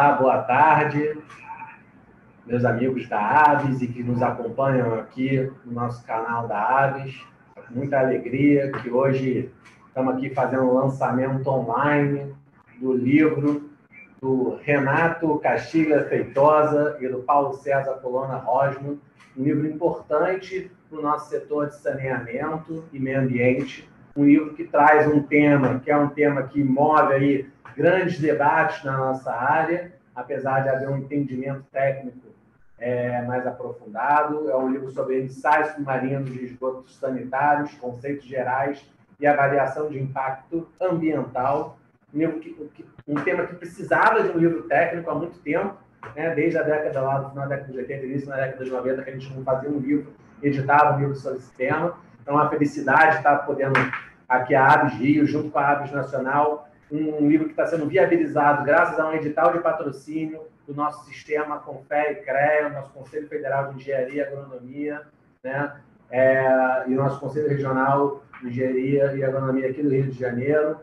Olá, boa tarde, meus amigos da Aves e que nos acompanham aqui no nosso canal da Aves. É com muita alegria que hoje estamos aqui fazendo um lançamento online do livro do Renato Castilha Feitosa e do Paulo César Colonna Rosmo, um livro importante para o nosso setor de saneamento e meio ambiente, um livro que traz um tema que é um tema que move aí grandes debates na nossa área, apesar de haver um entendimento técnico mais aprofundado. É um livro sobre ensaios submarinos de esgotos sanitários, conceitos gerais e avaliação de impacto ambiental. Um tema que precisava de um livro técnico há muito tempo, né? Desde a década lá, do final da década de 80, início da década de 90, que a gente não fazia um livro, editava um livro sobre esse tema. Então, a felicidade de estar podendo, aqui a Aves Rio, junto com a Aves Nacional, um livro que está sendo viabilizado graças a um edital de patrocínio do nosso sistema CONFEA e CREA, nosso Conselho Federal de Engenharia e Agronomia, né? E o nosso Conselho Regional de Engenharia e Agronomia aqui do Rio de Janeiro.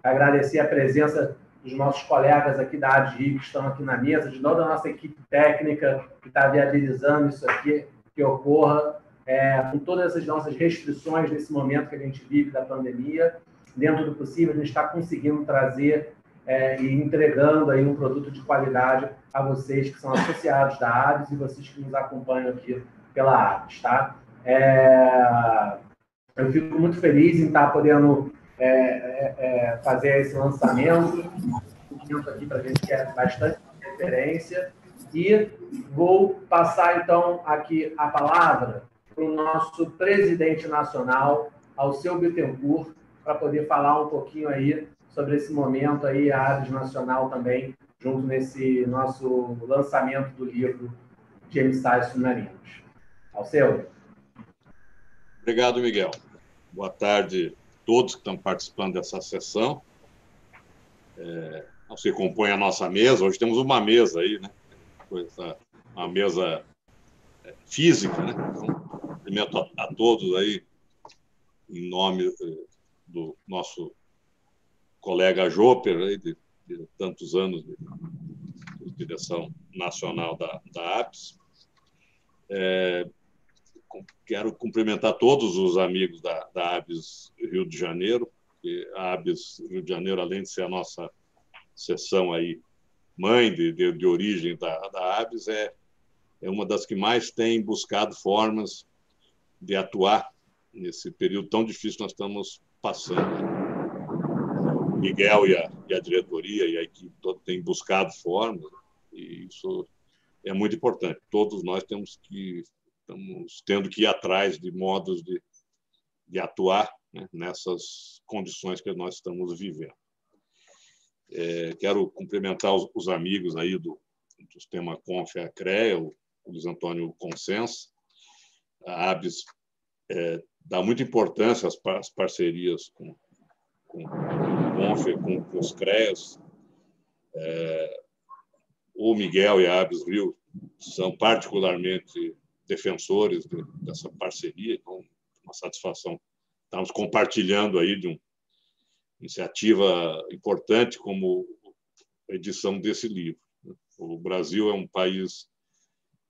Agradecer a presença dos nossos colegas aqui da Aves Rio, que estão aqui na mesa, de toda a nossa equipe técnica que está viabilizando isso aqui, que ocorra com todas essas nossas restrições nesse momento que a gente vive da pandemia. Dentro do possível, a gente está conseguindo trazer e entregando aí um produto de qualidade a vocês que são associados da Aves e vocês que nos acompanham aqui pela Aves, tá? Eu fico muito feliz em estar podendo fazer esse lançamento aqui para a gente, que é bastante referência, e vou passar, então, aqui a palavra para o nosso presidente nacional, Alceu Bittencourt, para poder falar um pouquinho aí sobre esse momento aí, a Aves Nacional também, junto nesse nosso lançamento do livro de ensaios submarinos. Alceu. Obrigado, Miguel. Boa tarde a todos que estão participando dessa sessão. Você compõe a nossa mesa. Hoje temos uma mesa aí, né? Uma mesa física, né? Então, cumprimento a todos aí, em nome do nosso colega Joper, aí, de tantos anos de direção nacional da APES. Quero cumprimentar todos os amigos da ABS Rio de Janeiro, porque a ABS Rio de Janeiro, além de ser a nossa seção aí, mãe de origem da ABS, é uma das que mais tem buscado formas de atuar nesse período tão difícil que nós estamos passando. O Miguel e a diretoria e a equipe toda têm buscado formas, e isso é muito importante. Todos nós estamos tendo que ir atrás de modos de atuar, né, nessas condições que nós estamos vivendo. Quero cumprimentar os amigos aí do sistema CONFEA-CREA, o Luiz Antônio Consenso. A ABS dá muita importância às parcerias com o CONFEA, com os CREAs. O Miguel e a ABS Rio são particularmente defensores dessa parceria, então, uma satisfação. Estamos compartilhando aí de uma iniciativa importante como a edição desse livro. O Brasil é um país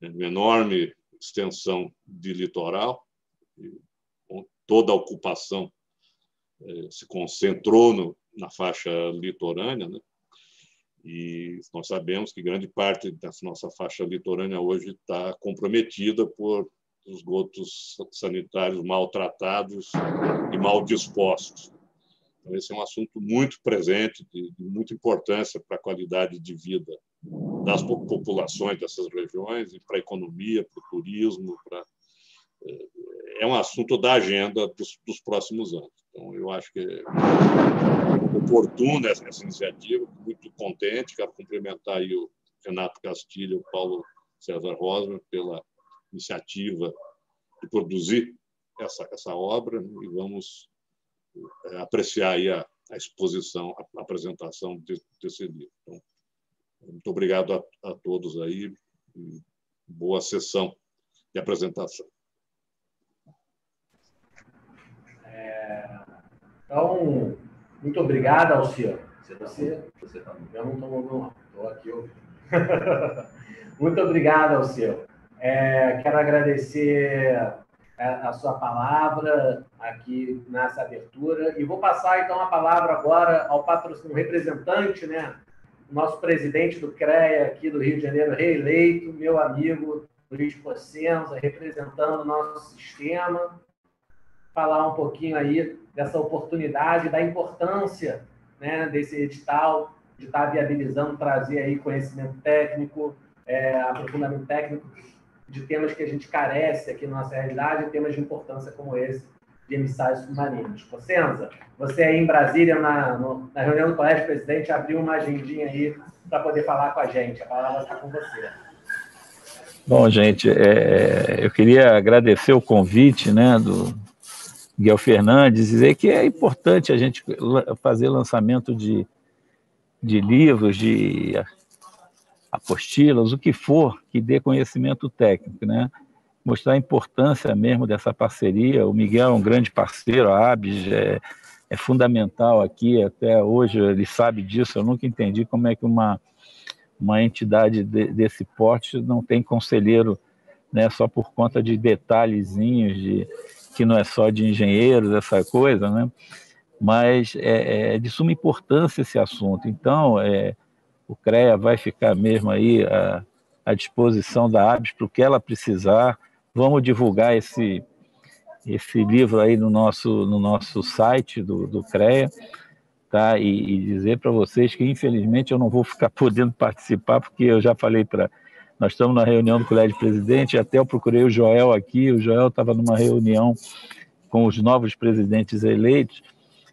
de enorme extensão de litoral, toda a ocupação se concentrou na faixa litorânea, né? E nós sabemos que grande parte dessa nossa faixa litorânea hoje está comprometida por esgotos sanitários maltratados e mal dispostos. Então, esse é um assunto muito presente, de muita importância para a qualidade de vida das populações dessas regiões e para a economia, para o turismo. É um assunto da agenda dos próximos anos. Então, eu acho que é oportuna essa iniciativa, muito contente. Quero cumprimentar aí o Renato Castilha e o Paulo César Rosmer pela iniciativa de produzir essa obra, e vamos apreciar aí a exposição, a apresentação desse livro. Então, muito obrigado a todos aí, e boa sessão de apresentação. Então, muito obrigado, Alceu. Eu não estou ouvindo, não. Estou aqui ouvindo. Muito obrigado, Alceu. Quero agradecer a sua palavra aqui nessa abertura e vou passar, então, a palavra agora ao representante, né? Nosso presidente do CREA aqui do Rio de Janeiro, reeleito, meu amigo Luiz Cossenza, representando o nosso sistema, falar um pouquinho aí dessa oportunidade, da importância, né, desse edital, de estar viabilizando, trazer aí conhecimento técnico, aprofundamento técnico de temas que a gente carece aqui na nossa realidade, temas de importância como esse, de emissários submarinos. Cossenza, você aí em Brasília, na reunião do Colégio Presidente, abriu uma agendinha aí para poder falar com a gente. A palavra está com você. Bom, gente, eu queria agradecer o convite, né, do Miguel Fernandes, dizer que é importante a gente fazer lançamento de livros, de apostilas, o que for que dê conhecimento técnico, né? Mostrar a importância mesmo dessa parceria. O Miguel é um grande parceiro, a ABS é fundamental aqui, até hoje ele sabe disso. Eu nunca entendi como é que uma entidade desse porte não tem conselheiro, né, só por conta de detalhezinhos, que não é só de engenheiros, essa coisa, né? Mas é de suma importância esse assunto. Então, o CREA vai ficar mesmo aí à disposição da ABS para o que ela precisar. Vamos divulgar esse livro aí no nosso site do CREA, tá? E dizer para vocês que, infelizmente, eu não vou ficar podendo participar, porque eu já falei nós estamos na reunião do Colégio Presidente, até eu procurei o Joel aqui, o Joel estava numa reunião com os novos presidentes eleitos,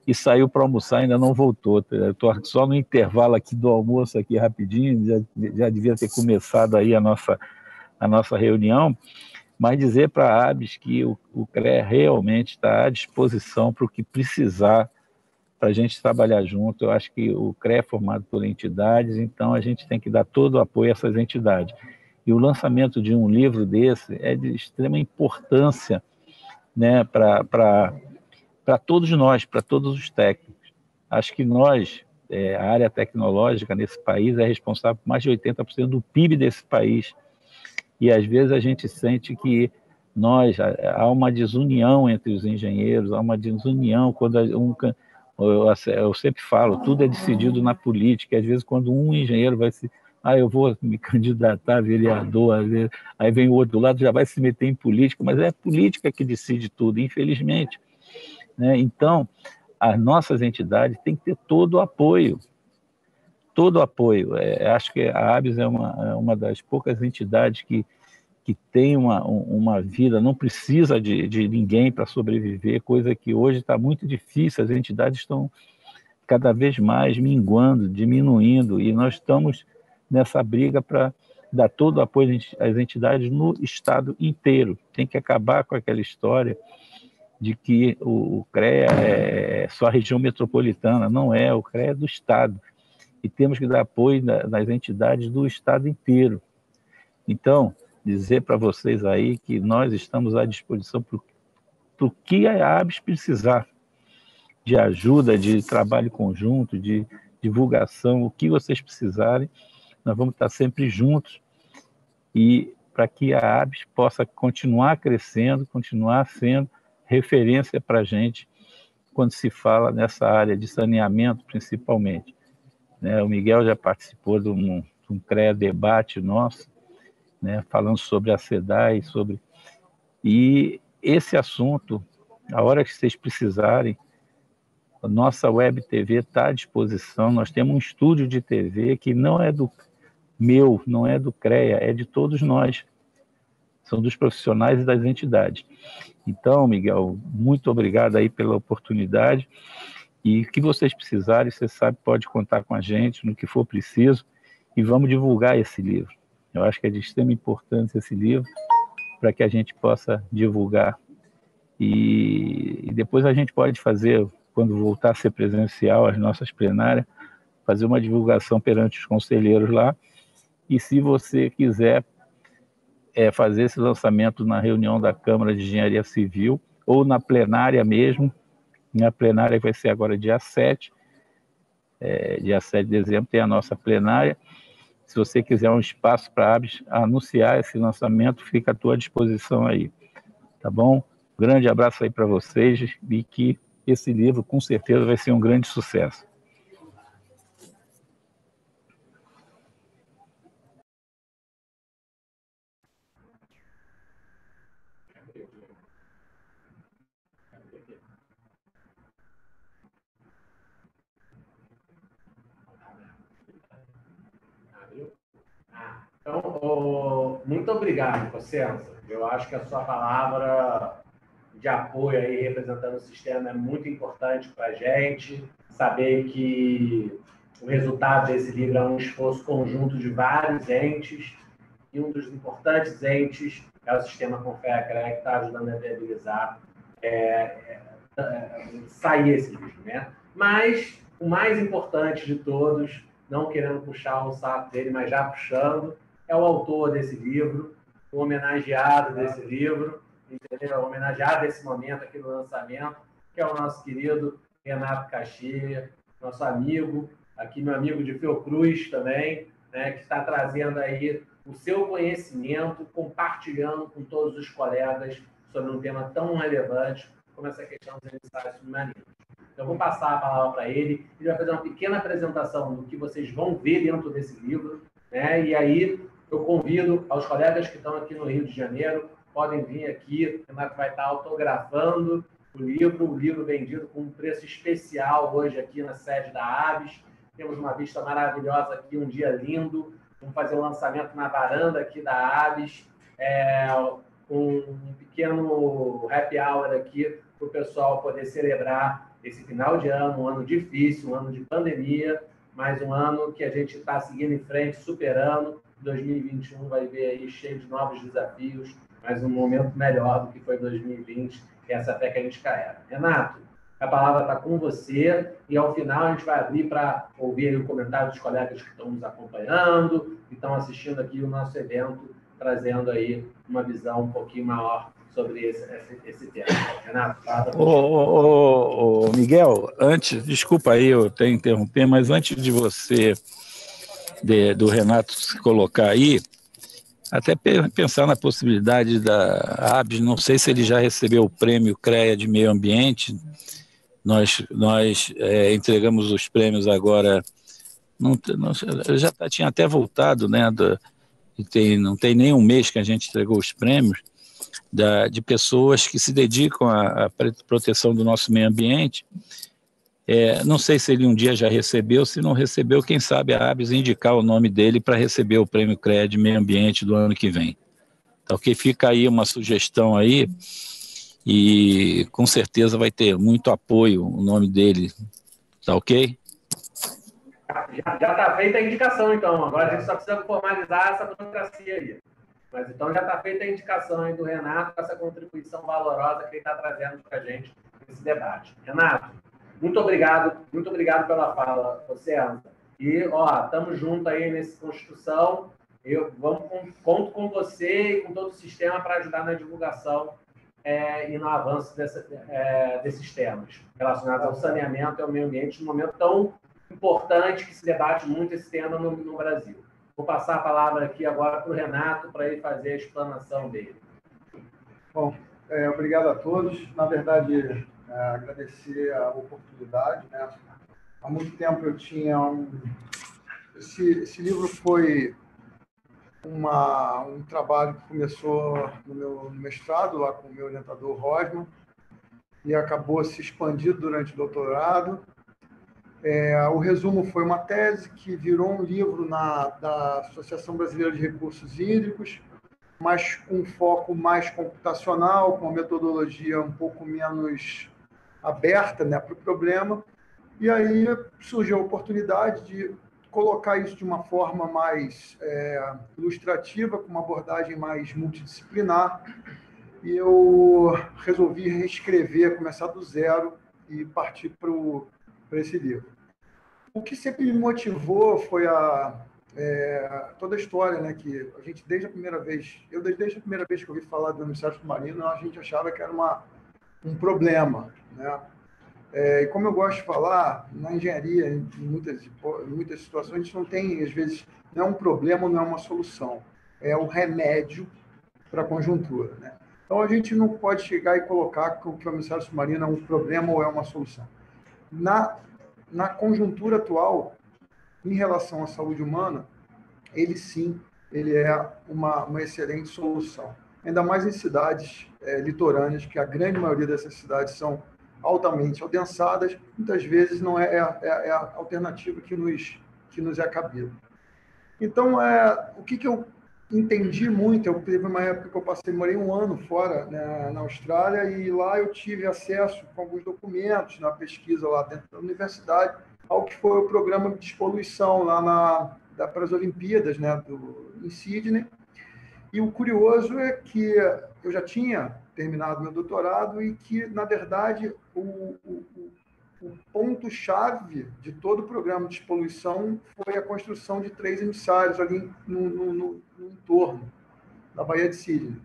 e saiu para almoçar, ainda não voltou. Estou só no intervalo aqui do almoço, aqui rapidinho, já devia ter começado aí a nossa reunião, mas dizer para a ABS que o CREA realmente está à disposição para o que precisar, para a gente trabalhar junto. Eu acho que o CREA é formado por entidades, então a gente tem que dar todo o apoio a essas entidades. E o lançamento de um livro desse é de extrema importância, né, para todos nós, para todos os técnicos. Acho que nós, a área tecnológica nesse país é responsável por mais de 80% do PIB desse país. E às vezes a gente sente que há uma desunião entre os engenheiros, há uma desunião quando eu sempre falo, tudo é decidido na política. Às vezes quando um engenheiro vai eu vou me candidatar a vereador, aí vem o outro lado, já vai se meter em política, mas é a política que decide tudo, infelizmente, né? Então, as nossas entidades têm que ter todo o apoio. Acho que a ABS é uma das poucas entidades que tem uma vida, não precisa de ninguém para sobreviver, coisa que hoje está muito difícil. As entidades estão cada vez mais minguando, diminuindo, e nós estamos nessa briga para dar todo o apoio às entidades no estado inteiro. Tem que acabar com aquela história de que o CREA é só a região metropolitana. Não é, o CREA é do estado. E temos que dar apoio nas entidades do estado inteiro. Então, dizer para vocês aí que nós estamos à disposição para o que a ABS precisar, de ajuda, de trabalho conjunto, de divulgação, o que vocês precisarem, nós vamos estar sempre juntos, e para que a ABS possa continuar crescendo, continuar sendo referência para a gente quando se fala nessa área de saneamento, principalmente, né? O Miguel já participou de um CREA debate nosso, né, falando sobre a SEDAI, e esse assunto, a hora que vocês precisarem, a nossa web TV está à disposição. Nós temos um estúdio de TV que não é não é do CREA, é de todos nós, são dos profissionais e das entidades. Então, Miguel, muito obrigado aí pela oportunidade, e o que vocês precisarem, você sabe, pode contar com a gente no que for preciso, e vamos divulgar esse livro. Eu acho que é de extrema importância esse livro, para que a gente possa divulgar. E depois a gente pode fazer, quando voltar a ser presencial, as nossas plenárias, fazer uma divulgação perante os conselheiros lá. E se você quiser fazer esse lançamento na reunião da Câmara de Engenharia Civil, ou na plenária mesmo, a plenária vai ser agora dia 7 de dezembro, tem a nossa plenária, Se você quiser um espaço para anunciar esse lançamento, fica à tua disposição aí, tá bom? Grande abraço aí para vocês e que esse livro com certeza vai ser um grande sucesso. Então, muito obrigado, Cossenza. Eu acho que a sua palavra de apoio aí, representando o sistema, é muito importante para a gente. Saber que o resultado desse livro é um esforço conjunto de vários entes, e um dos importantes entes é o Sistema Confea-CREA, que está ajudando a viabilizar sair esse livro, né? Mas o mais importante de todos, não querendo puxar o saco dele, mas já puxando, é o autor desse livro, o homenageado desse livro, entendeu? O homenageado desse momento aqui no lançamento, que é o nosso querido Renato Caxias, nosso amigo, aqui meu amigo de Fiocruz também, né, que está trazendo aí o seu conhecimento, compartilhando com todos os colegas sobre um tema tão relevante como essa questão dos ensaios submarinos. Então, eu vou passar a palavra para ele, ele vai fazer uma pequena apresentação do que vocês vão ver dentro desse livro, né? E aí eu convido aos colegas que estão aqui no Rio de Janeiro, podem vir aqui, o Renato vai estar autografando o livro vendido com um preço especial hoje aqui na sede da Aves. Temos uma vista maravilhosa aqui, um dia lindo. Vamos fazer o lançamento na varanda aqui da Aves, um pequeno happy hour aqui para o pessoal poder celebrar esse final de ano, um ano difícil, um ano de pandemia, mas um ano que a gente está seguindo em frente, superando. 2021 vai ver aí cheio de novos desafios, mas um momento melhor do que foi 2020, que é essa fé que a gente carrega. Renato, a palavra está com você, e ao final a gente vai abrir para ouvir o comentário dos colegas que estão nos acompanhando, que estão assistindo aqui o nosso evento, trazendo aí uma visão um pouquinho maior sobre esse tema. Renato, fala. Ô, Miguel, antes, desculpa aí eu até interromper, mas antes de você, do Renato se colocar aí, até pensar na possibilidade da ABS, não sei se ele já recebeu o prêmio CREA de Meio Ambiente, nós entregamos os prêmios agora, tinha até voltado, né, não tem nem um mês que a gente entregou os prêmios, de pessoas que se dedicam à proteção do nosso meio ambiente. Não sei se ele um dia já recebeu, se não recebeu, quem sabe a ABS indicar o nome dele para receber o prêmio CREA de Meio Ambiente do ano que vem. Então, que fica aí uma sugestão aí, e com certeza vai ter muito apoio o nome dele, tá ok? Já está feita a indicação, então. Agora a gente só precisa formalizar essa burocracia aí. Mas então já está feita a indicação aí do Renato, com essa contribuição valorosa que ele está trazendo para a gente nesse debate. Renato, muito obrigado pela fala, você, Anta. E, estamos juntos aí nessa construção. Conto com você e com todo o sistema para ajudar na divulgação e no avanço desses temas relacionados ao saneamento e ao meio ambiente, num momento tão importante que se debate muito esse tema no Brasil. Vou passar a palavra aqui agora para o Renato, para ele fazer a explanação dele. Bom, obrigado a todos. Na verdade, agradecer a oportunidade, né? Há muito tempo eu tinha Esse livro foi um trabalho que começou no meu mestrado, lá com o meu orientador Rosman, e acabou se expandindo durante o doutorado. O resumo foi uma tese que virou um livro da Associação Brasileira de Recursos Hídricos, mas com um foco mais computacional, com uma metodologia um pouco menos aberta, né, para o problema. E aí surgiu a oportunidade de colocar isso de uma forma mais ilustrativa, com uma abordagem mais multidisciplinar. E eu resolvi reescrever, começar do zero e partir para esse livro. O que sempre me motivou foi toda a história, né, que a gente, desde a primeira vez que eu ouvi falar do ensaios submarinos, a gente achava que era um problema, né? E como eu gosto de falar, na engenharia, em muitas situações, a gente não tem, às vezes, não é um problema, não é uma solução. É o remédio para a conjuntura, né? Então, a gente não pode chegar e colocar que o emissário submarino é um problema ou é uma solução. Na conjuntura atual, em relação à saúde humana, ele sim, ele é uma excelente solução. Ainda mais em cidades litorâneas, que a grande maioria dessas cidades são altamente adensadas, muitas vezes não é a alternativa que nos é cabível. Então, o que eu entendi muito, eu teve uma época que eu morei um ano fora, né, na Austrália, e lá eu tive acesso com alguns documentos na pesquisa lá dentro da universidade ao que foi o programa de despoluição lá para as Olimpíadas, né, em Sydney. E o curioso é que eu já tinha terminado meu doutorado e que, na verdade, o ponto-chave de todo o programa de despoluição foi a construção de 3 emissários ali no entorno da Baía de Sydney.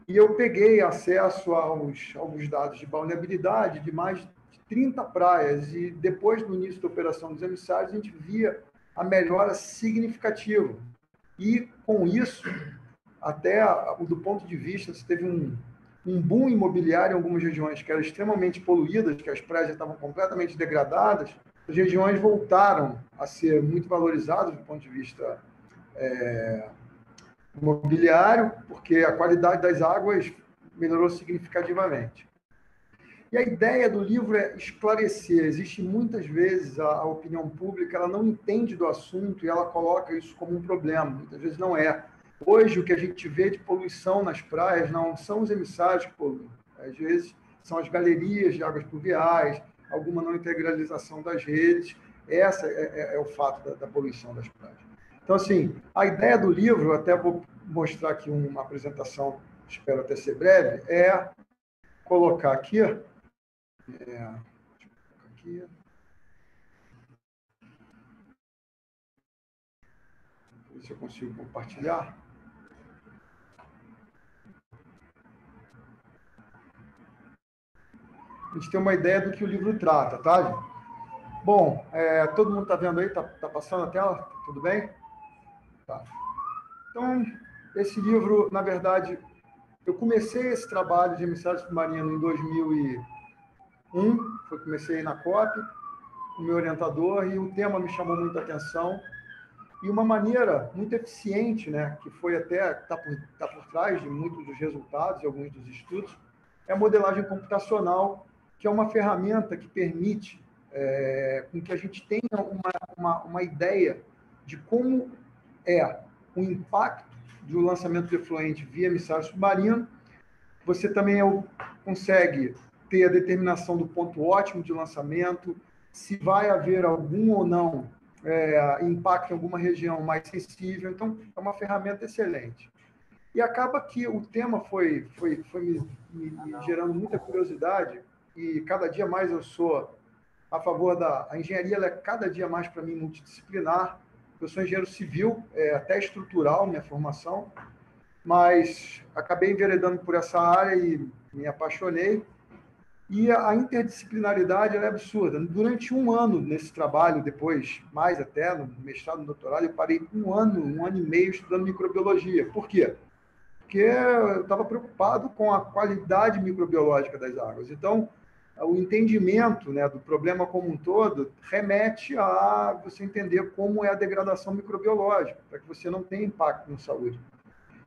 E eu peguei acesso aos dados de balneabilidade de mais de 30 praias, e depois do início da operação dos emissários, a gente via a melhora significativa. E, com isso, até do ponto de vista, você teve um boom imobiliário em algumas regiões que eram extremamente poluídas, que as praias já estavam completamente degradadas, as regiões voltaram a ser muito valorizadas do ponto de vista imobiliário, porque a qualidade das águas melhorou significativamente. E a ideia do livro é esclarecer. Existe muitas vezes a opinião pública, ela não entende do assunto e ela coloca isso como um problema. Muitas vezes não é. Hoje, o que a gente vê de poluição nas praias não são os emissários que poluem. Às vezes, são as galerias de águas pluviais, alguma não integralização das redes. Essa é o fato da poluição das praias. Então, assim, a ideia do livro, eu até vou mostrar aqui uma apresentação, espero até ser breve, é colocar aqui... Ver se eu consigo compartilhar. A gente tem uma ideia do que o livro trata, tá, gente? Bom, todo mundo está vendo aí? Tá passando a tela? Tudo bem? Tá. Então, esse livro, na verdade, eu comecei esse trabalho de emissário submarino em 2001, comecei na COP, com o meu orientador, e o tema me chamou muita atenção. E uma maneira muito eficiente, né, que foi até tá por trás de muitos dos resultados e alguns dos estudos, é a modelagem computacional, que é uma ferramenta que permite com que a gente tenha uma ideia de como é o impacto do lançamento de efluente via emissário submarino. Você também consegue ter a determinação do ponto ótimo de lançamento, se vai haver algum ou não impacto em alguma região mais sensível. Então, é uma ferramenta excelente. E acaba que o tema foi me gerando muita curiosidade, e cada dia mais eu sou a favor a engenharia, ela é cada dia mais, para mim, multidisciplinar. Eu sou engenheiro civil, até estrutural, minha formação, mas acabei enveredando por essa área e me apaixonei. E a interdisciplinaridade ela é absurda. Durante um ano nesse trabalho, depois, mais até, no mestrado, no doutorado, eu parei um ano e meio estudando microbiologia. Por quê? Porque eu estava preocupado com a qualidade microbiológica das águas. Então, o entendimento, né, do problema como um todo remete a você entender como é a degradação microbiológica, para que você não tenha impacto na saúde.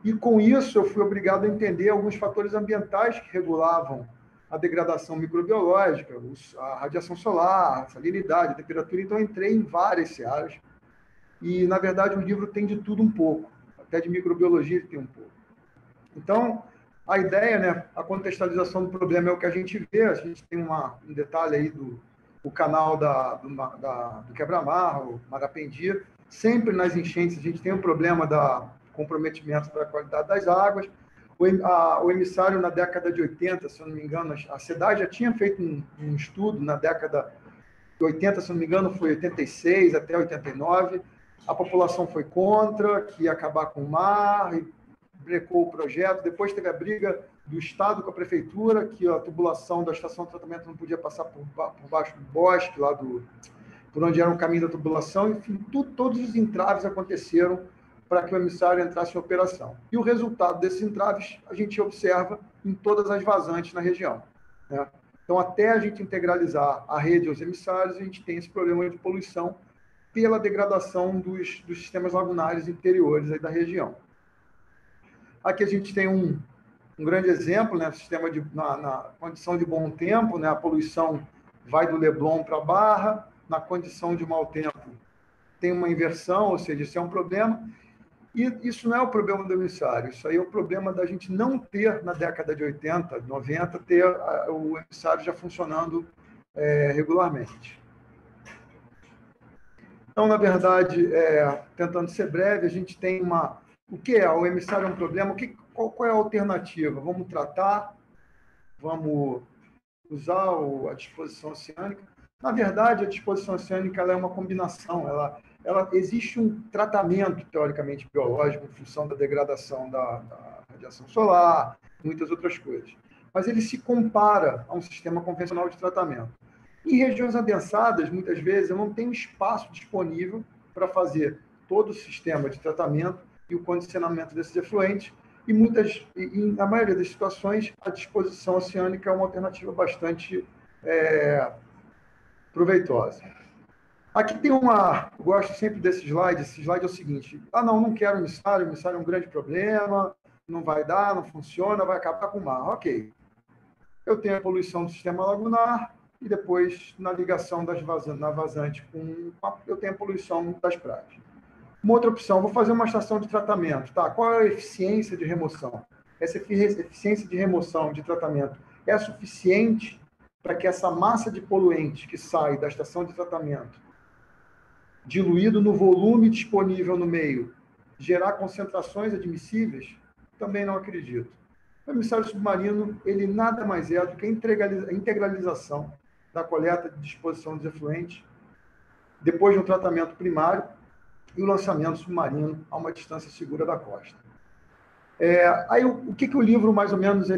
E com isso eu fui obrigado a entender alguns fatores ambientais que regulavam a degradação microbiológica, a radiação solar, a salinidade, a temperatura. Então, eu entrei em várias searas. E, na verdade, o livro tem de tudo um pouco. Até de microbiologia ele tem um pouco. Então, a ideia, né, a contextualização do problema é o que a gente vê. A gente tem um detalhe aí do canal do Quebra-Mar, o Marapendi. Sempre nas enchentes a gente tem um problema da comprometimento da qualidade das águas. O emissário, na década de 80, se eu não me engano, a SEDAI já tinha feito um estudo na década de 80, se eu não me engano, foi 86 até 89. A população foi contra, que ia acabar com o mar, e brecou o projeto, depois teve a briga do Estado com a Prefeitura, que a tubulação da estação de tratamento não podia passar por baixo do bosque, lá por onde era o caminho da tubulação, enfim, todos os entraves aconteceram para que o emissário entrasse em operação. E o resultado desses entraves a gente observa em todas as vazantes na região, né? Então, até a gente integralizar a rede aos emissários, a gente tem esse problema de poluição pela degradação dos sistemas lagunares interiores aí da região. Aqui a gente tem um grande exemplo, né? Sistema na condição de bom tempo, né? A poluição vai do Leblon para a Barra, na condição de mau tempo tem uma inversão, ou seja, isso é um problema. E isso não é o problema do emissário, isso aí é o problema da gente não ter, na década de 80, 90, ter o emissário já funcionando regularmente. Então, na verdade, tentando ser breve, a gente tem o que é? O emissário é um problema, qual é a alternativa? Vamos tratar, vamos usar a disposição oceânica. Na verdade, a disposição oceânica ela é uma combinação, existe um tratamento, teoricamente, biológico, em função da degradação da radiação solar, muitas outras coisas. Mas ele se compara a um sistema convencional de tratamento. Em regiões adensadas, muitas vezes, eu não tenho espaço disponível para fazer todo o sistema de tratamento e o condicionamento desses efluentes, e na maioria das situações, a disposição oceânica é uma alternativa bastante proveitosa. Aqui tem eu gosto sempre desse slide. Esse slide é o seguinte: não quero emissário, emissário é um grande problema, não vai dar, não funciona, vai acabar com o mar. Ok. Eu tenho a poluição do sistema lagunar e depois, na ligação na vazante, eu tenho a poluição das praias. Uma outra opção, vou fazer uma estação de tratamento. Tá? Qual é a eficiência de remoção? Essa eficiência de remoção, de tratamento, é suficiente para que essa massa de poluente que sai da estação de tratamento, diluído no volume disponível no meio, gerar concentrações admissíveis? Também não acredito. O emissário submarino, ele nada mais é do que a integralização da coleta de disposição dos efluentes, depois de um tratamento primário e o lançamento submarino a uma distância segura da costa. Aí, o que o livro, mais ou menos,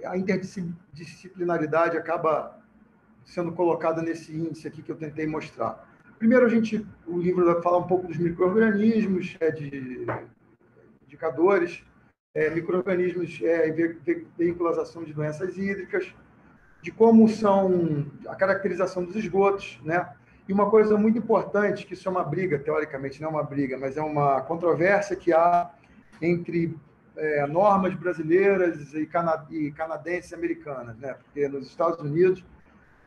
a interdisciplinaridade acaba sendo colocada nesse índice aqui que eu tentei mostrar. Primeiro, o livro vai falar um pouco dos micro-organismos, de indicadores, micro-organismos, veiculação de doenças hídricas, de como são a caracterização dos esgotos, né? E uma coisa muito importante, que isso é uma briga, teoricamente, não é uma briga, mas é uma controvérsia que há entre normas brasileiras e canadenses e americanas, né? Porque nos Estados Unidos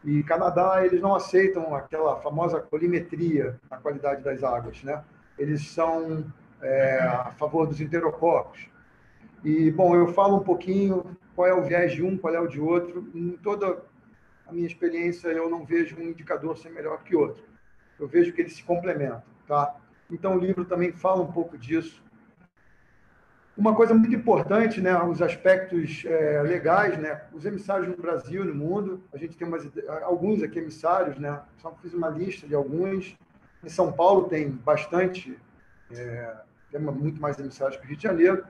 e Canadá, eles não aceitam aquela famosa colimetria na qualidade das águas, né? Eles são a favor dos enterococos. E, bom, eu falo um pouquinho qual é o viés de um, qual é o de outro. Em toda a minha experiência, eu não vejo um indicador ser melhor que outro. Eu vejo que eles se complementam, tá? Então, o livro também fala um pouco disso. Uma coisa muito importante, né, os aspectos legais, né, os emissários no Brasil e no mundo, a gente tem alguns aqui emissários, né, só fiz uma lista de alguns. Em São Paulo tem bastante, tem muito mais emissários que o Rio de Janeiro.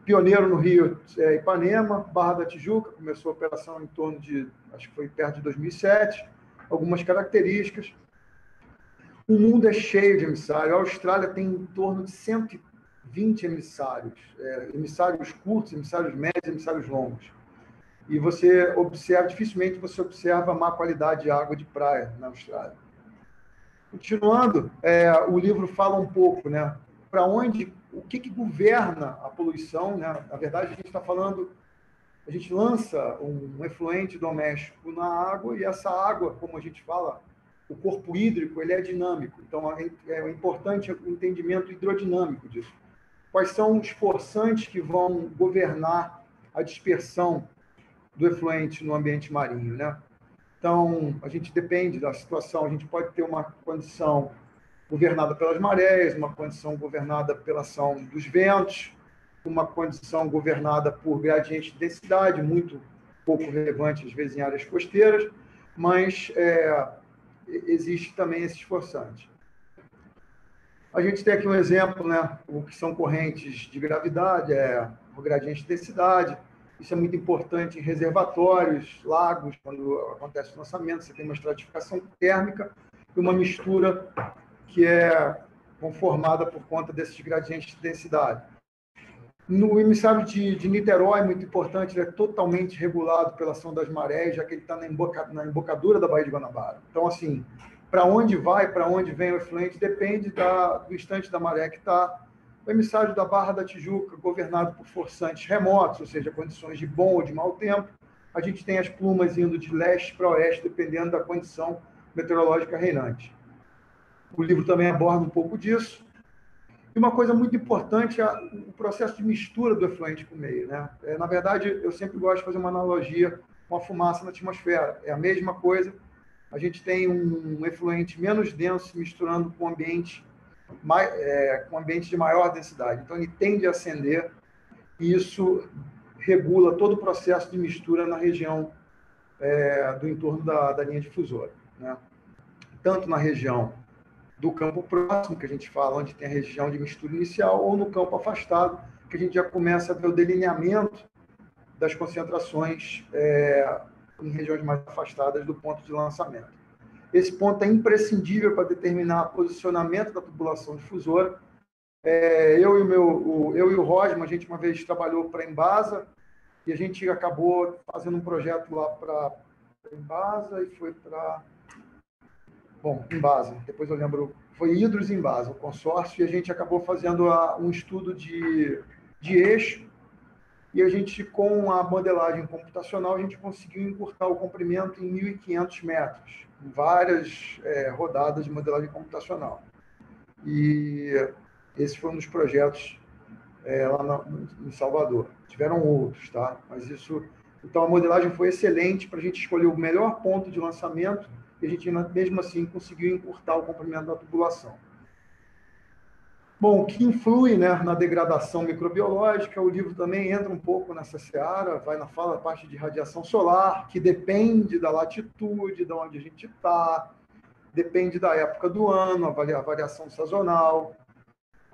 Pioneiro no Rio, Ipanema, Barra da Tijuca, começou a operação em torno de, acho que foi perto de 2007, algumas características. O mundo é cheio de emissários, a Austrália tem em torno de 120 emissários, emissários curtos, emissários médios, emissários longos. E dificilmente você observa má qualidade de água de praia na Austrália. Continuando, o livro fala um pouco, né, o que governa a poluição, né? Na verdade, a gente lança um efluente doméstico na água, e essa água, como a gente fala, o corpo hídrico, ele é dinâmico. Então, é importante o entendimento hidrodinâmico disso. Quais são os forçantes que vão governar a dispersão do efluente no ambiente marinho, né? Então, a gente depende da situação, a gente pode ter uma condição governada pelas marés, uma condição governada pela ação dos ventos, uma condição governada por gradiente de densidade, muito pouco relevante, às vezes, em áreas costeiras, mas existe também esses forçantes. A gente tem aqui um exemplo, né? O que são correntes de gravidade, o gradiente de densidade. Isso é muito importante em reservatórios, lagos, quando acontece o lançamento, você tem uma estratificação térmica e uma mistura que é conformada por conta desses gradientes de densidade. No emissário de Niterói, muito importante, ele é totalmente regulado pela ação das marés, já que ele está na embocadura da Baía de Guanabara. Então, assim, para onde vai, para onde vem o efluente, depende do instante da maré que está. O emissário da Barra da Tijuca, governado por forçantes remotos, ou seja, condições de bom ou de mau tempo. A gente tem as plumas indo de leste para oeste, dependendo da condição meteorológica reinante. O livro também aborda um pouco disso. E uma coisa muito importante é o processo de mistura do efluente com o meio, né? Na verdade, eu sempre gosto de fazer uma analogia com a fumaça na atmosfera. É a mesma coisa. A gente tem um efluente menos denso se misturando com um ambiente de maior densidade. Então, ele tende a ascender e isso regula todo o processo de mistura na região do entorno da linha difusora, né? Tanto na região do campo próximo, que a gente fala, onde tem a região de mistura inicial, ou no campo afastado, que a gente já começa a ver o delineamento das concentrações em regiões mais afastadas do ponto de lançamento. Esse ponto é imprescindível para determinar o posicionamento da tubulação difusora. Eu e o Rosman, a gente uma vez trabalhou para a Embasa, e a gente acabou fazendo um projeto lá para a Embasa, e foi para... Bom, Embasa, depois eu lembro, foi Hidros Embasa, o consórcio, e a gente acabou fazendo um estudo de eixo, e a gente, com a modelagem computacional, a gente conseguiu encurtar o comprimento em 1.500 metros, em várias rodadas de modelagem computacional. E esse foi um dos projetos lá em Salvador. Tiveram outros, tá? Mas isso... Então, a modelagem foi excelente para a gente escolher o melhor ponto de lançamento e a gente, mesmo assim, conseguiu encurtar o comprimento da tubulação. Bom, o que influi, né, na degradação microbiológica, o livro também entra um pouco nessa seara, vai na parte de radiação solar, que depende da latitude, de onde a gente está, depende da época do ano, a variação sazonal,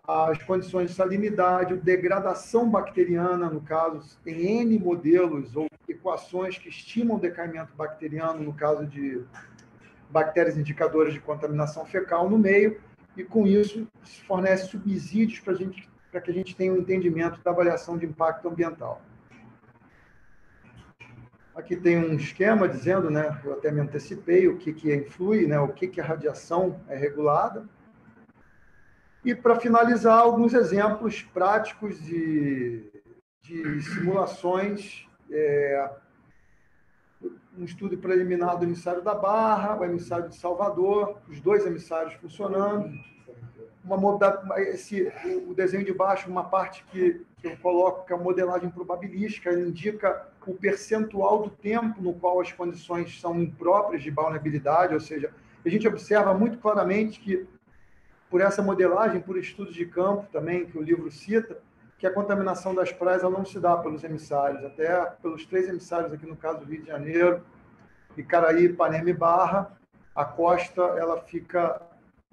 as condições de salinidade, degradação bacteriana, no caso, tem N modelos ou equações que estimam o decaimento bacteriano, no caso de bactérias indicadoras de contaminação fecal no meio, e com isso fornece subsídios para que a gente tenha um entendimento da avaliação de impacto ambiental. Aqui tem um esquema dizendo, né, eu até me antecipei, o que influi, né, o que a radiação é regulada. E, para finalizar, alguns exemplos práticos de simulações, um estudo preliminar do emissário da Barra, o emissário de Salvador, os dois emissários funcionando. O desenho de baixo, uma parte que eu coloco, que é a modelagem probabilística, ele indica o percentual do tempo no qual as condições são impróprias de vulnerabilidade, ou seja, a gente observa muito claramente que, por essa modelagem, por estudos de campo também, que o livro cita, que a contaminação das praias ela não se dá pelos emissários, até pelos 3 emissários aqui no caso do Rio de Janeiro, Icaraí, Ipanema e Barra, a costa ela fica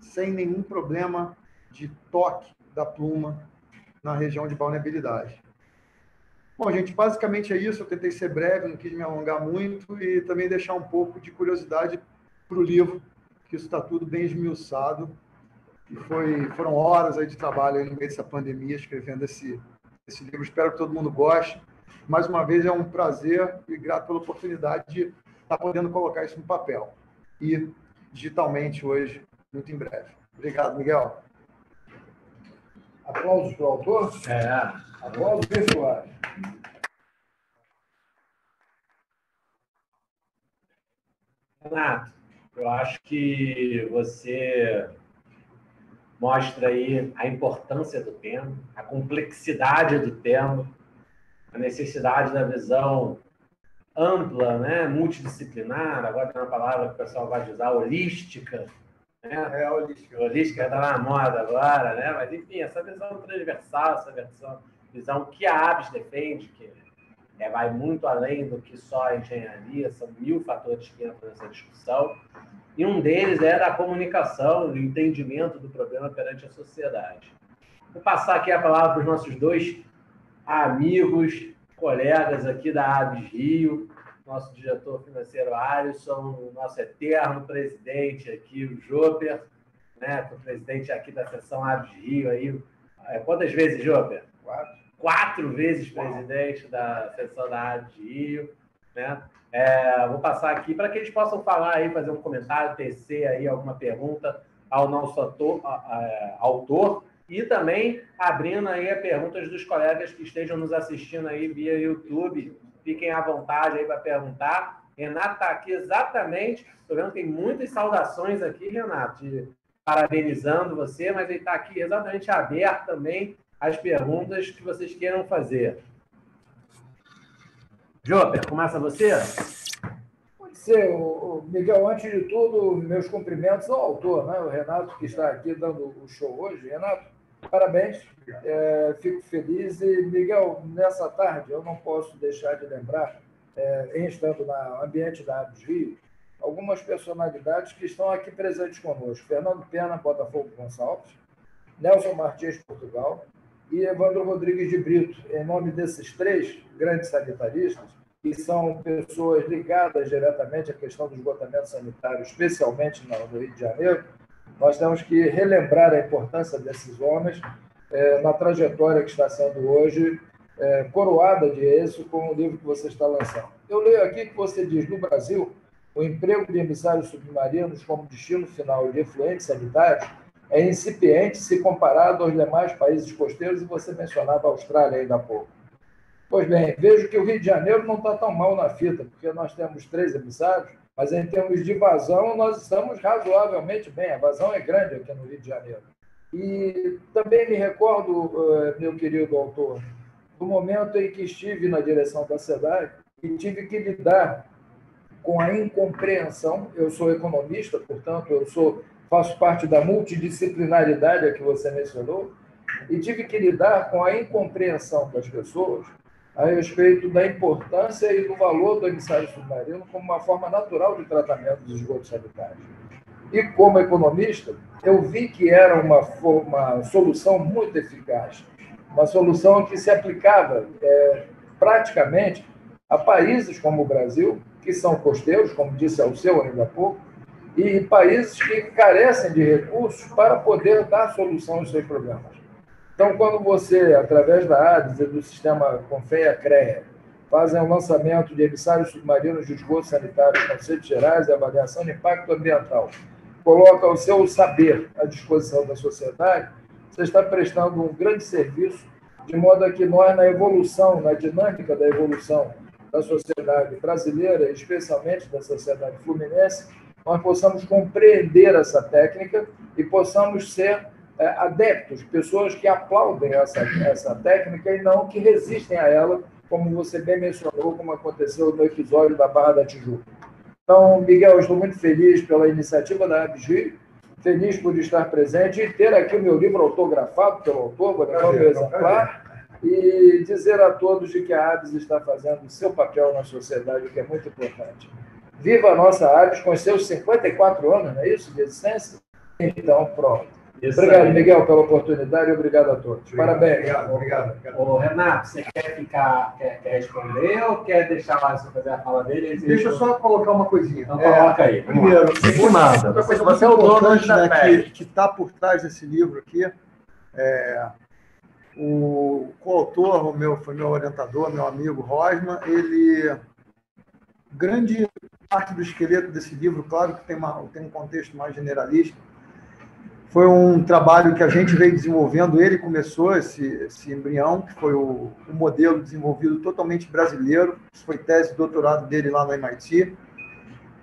sem nenhum problema de toque da pluma na região de vulnerabilidade. Bom, gente, basicamente é isso. Eu tentei ser breve, não quis me alongar muito e também deixar um pouco de curiosidade para o livro, que isso está tudo bem esmiuçado. E foram horas aí de trabalho aí no meio dessa pandemia, escrevendo esse livro. Espero que todo mundo goste. Mais uma vez, é um prazer e grato pela oportunidade de estar podendo colocar isso no papel. E digitalmente hoje, muito em breve. Obrigado, Miguel. Aplausos para o autor? Aplausos virtuais. Renato, eu acho que você mostra aí a importância do tema, a complexidade do tema, a necessidade da visão ampla, né, multidisciplinar, agora tem uma palavra que o pessoal vai usar, holística, né? Holística está na moda agora, né? Mas, enfim, essa visão transversal, essa visão que a ABS defende, que vai muito além do que só a engenharia, são 1000 fatores que entram nessa discussão. e um deles era a comunicação, o entendimento do problema perante a sociedade. Vou passar aqui a palavra para os nossos dois amigos, colegas aqui da ABS Rio, nosso diretor financeiro Alisson, o nosso eterno presidente aqui, o Joper, né, o presidente aqui da seção ABS Rio. Aí, quantas vezes, Joper? 4 vezes presidente da seção da ABS Rio, né? Vou passar aqui para que eles possam falar aí, fazer um comentário, tecer aí alguma pergunta ao nosso autor, e também abrindo aí as perguntas dos colegas que estejam nos assistindo aí via YouTube. Fiquem à vontade aí para perguntar. Renato está aqui exatamente, estou vendo que tem muitas saudações aqui, Renato, parabenizando você, mas ele está aqui exatamente aberto também às perguntas que vocês queiram fazer. Joper, começa você? Pode ser, Miguel, antes de tudo, meus cumprimentos ao autor, né? O Renato, que está aqui dando o show hoje. Renato, parabéns, fico feliz. E, Miguel, nessa tarde, eu não posso deixar de lembrar, em estando no ambiente da ABS Rio, algumas personalidades que estão aqui presentes conosco. Fernando Pena, Botafogo Gonçalves, Nelson Martins, Portugal, e Evandro Rodrigues de Brito. Em nome desses 3 grandes sanitaristas, que são pessoas ligadas diretamente à questão do esgotamento sanitário, especialmente no Rio de Janeiro, nós temos que relembrar a importância desses homens na trajetória que está sendo hoje coroada de êxito com o livro que você está lançando. Eu leio aqui que você diz, no Brasil, o emprego de emissários submarinos como destino final de efluentes sanitários é incipiente se comparado aos demais países costeiros, e você mencionava a Austrália ainda há pouco. Pois bem, vejo que o Rio de Janeiro não está tão mal na fita, porque nós temos 3 emissários, mas em termos de vazão, nós estamos razoavelmente bem. A vazão é grande aqui no Rio de Janeiro. E também me recordo, meu querido autor, do momento em que estive na direção da SEDAI e tive que lidar com a incompreensão. Eu sou economista, portanto, faço parte da multidisciplinaridade a que você mencionou, e tive que lidar com a incompreensão das pessoas a respeito da importância e do valor do emissário submarino como uma forma natural de tratamento dos esgotos sanitários. E, como economista, eu vi que era uma solução muito eficaz, uma solução que se aplicava praticamente a países como o Brasil, que são costeiros, como disse Alceu ainda há pouco, e países que carecem de recursos para poder dar solução aos seus problemas. Então, quando você, através da ADES e do sistema CONFEA-CREA, fazem um lançamento de emissários submarinos de esgoto sanitário, conceitos gerais e avaliação de impacto ambiental, coloca o seu saber à disposição da sociedade, você está prestando um grande serviço, de modo a que nós, na evolução, na dinâmica da evolução da sociedade brasileira, especialmente da sociedade fluminense, nós possamos compreender essa técnica e possamos ser adeptos, pessoas que aplaudem essa técnica e não que resistem a ela, como você bem mencionou, como aconteceu no episódio da Barra da Tijuca. Então, Miguel, eu estou muito feliz pela iniciativa da ABS Rio, feliz por estar presente e ter aqui o meu livro autografado pelo autor, vou levar o meu exemplar, e dizer a todos de que a ABS está fazendo o seu papel na sociedade, o que é muito importante. Viva a nossa ABS com seus 54 anos, não é isso, de existência? Então, pronto. Obrigado, Miguel, pela oportunidade e obrigado a todos. Parabéns. Obrigado. Ô, Renato, você quer responder ou quer deixar mais você fazer a fala dele? Deixa eu só colocar uma coisinha. Então, coloca aí. Primeiro, outra coisa, você é o dono que está por trás desse livro aqui. O coautor, foi meu orientador, meu amigo Rosman, grande parte do esqueleto desse livro, claro que tem um contexto mais generalista, foi um trabalho que a gente veio desenvolvendo. Ele começou esse embrião, que foi o modelo desenvolvido totalmente brasileiro. Isso foi tese de doutorado dele lá no MIT.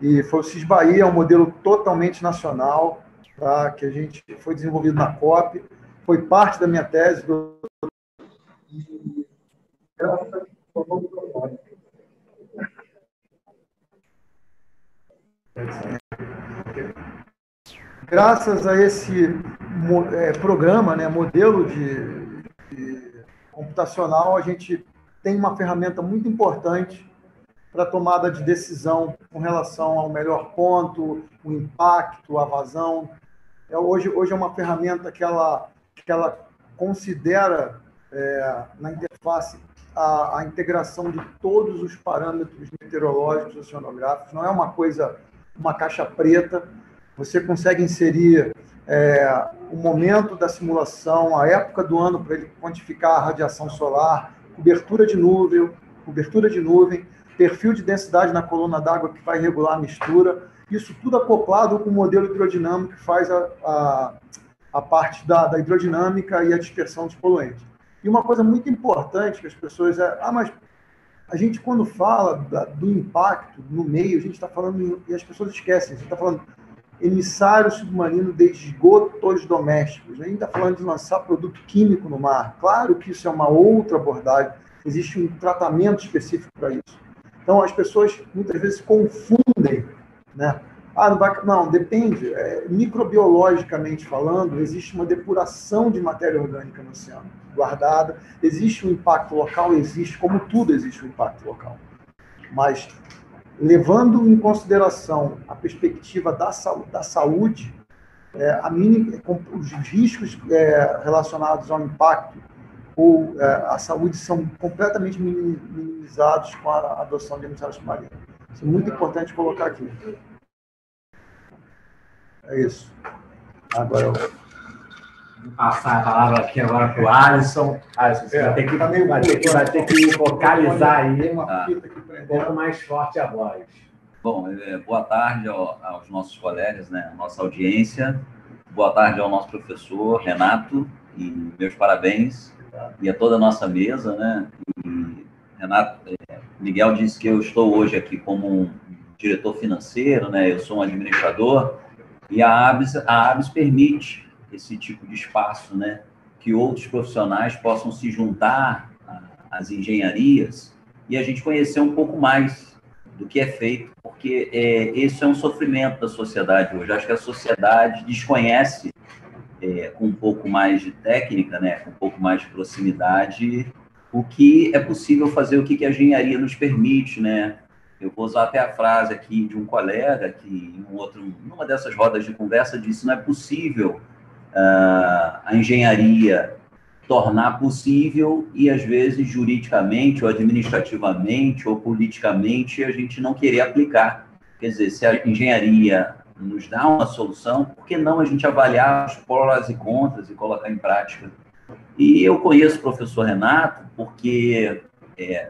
E foi o CIS Bahia, um modelo totalmente nacional, tá? Que a gente foi desenvolvido na COP. Foi parte da minha tese. Graças a esse programa, né, modelo de computacional, a gente tem uma ferramenta muito importante para tomada de decisão com relação ao melhor ponto, o impacto, a vazão. Hoje é uma ferramenta que ela considera na interface a integração de todos os parâmetros meteorológicos e oceanográficos. Não é uma caixa preta. Você consegue inserir o momento da simulação, a época do ano para ele quantificar a radiação solar, cobertura de nuvem, perfil de densidade na coluna d'água que vai regular a mistura. Isso tudo acoplado com o modelo hidrodinâmico que faz a parte da hidrodinâmica e a dispersão dos poluentes. E uma coisa muito importante que as pessoas... mas a gente, quando fala do impacto no meio, a gente está falando... E as pessoas esquecem, a gente está falando emissário submarino de esgotos domésticos. A gente está falando de lançar produto químico no mar. Claro que isso é uma outra abordagem. Existe um tratamento específico para isso. Então, as pessoas, muitas vezes, confundem, né? Não, depende. Microbiologicamente falando, existe uma depuração de matéria orgânica no oceano, guardada. Existe um impacto local, como tudo existe um impacto local. Mas, levando em consideração a perspectiva da saúde, os riscos relacionados ao impacto ou à saúde são completamente minimizados com a adoção de emissário submarino. Isso é muito importante colocar aqui. É isso. Agora eu vou passar a palavra aqui agora para o Alisson. Alisson, você vai ter que focalizar aí um pouco mais forte a voz. Bom, boa tarde aos nossos colegas, né, à nossa audiência. Boa tarde ao nosso professor Renato e meus parabéns. E a toda a nossa mesa, né? E, Renato, Miguel disse que eu estou hoje aqui como um diretor financeiro, né? Eu sou um administrador. E a ABS permite esse tipo de espaço, né? Que outros profissionais possam se juntar às engenharias e a gente conhecer um pouco mais do que é feito, porque esse é um sofrimento da sociedade hoje. Acho que a sociedade desconhece, com um pouco mais de técnica, né? Com um pouco mais de proximidade, o que é possível fazer, o que a engenharia nos permite, né? Eu vou usar até a frase aqui de um colega que, numa dessas rodas de conversa, disse: não é possível a engenharia tornar possível e, às vezes, juridicamente, ou administrativamente, ou politicamente, a gente não querer aplicar. Quer dizer, se a engenharia nos dá uma solução, por que não a gente avaliar os prós e contras e colocar em prática? E eu conheço o professor Renato porque...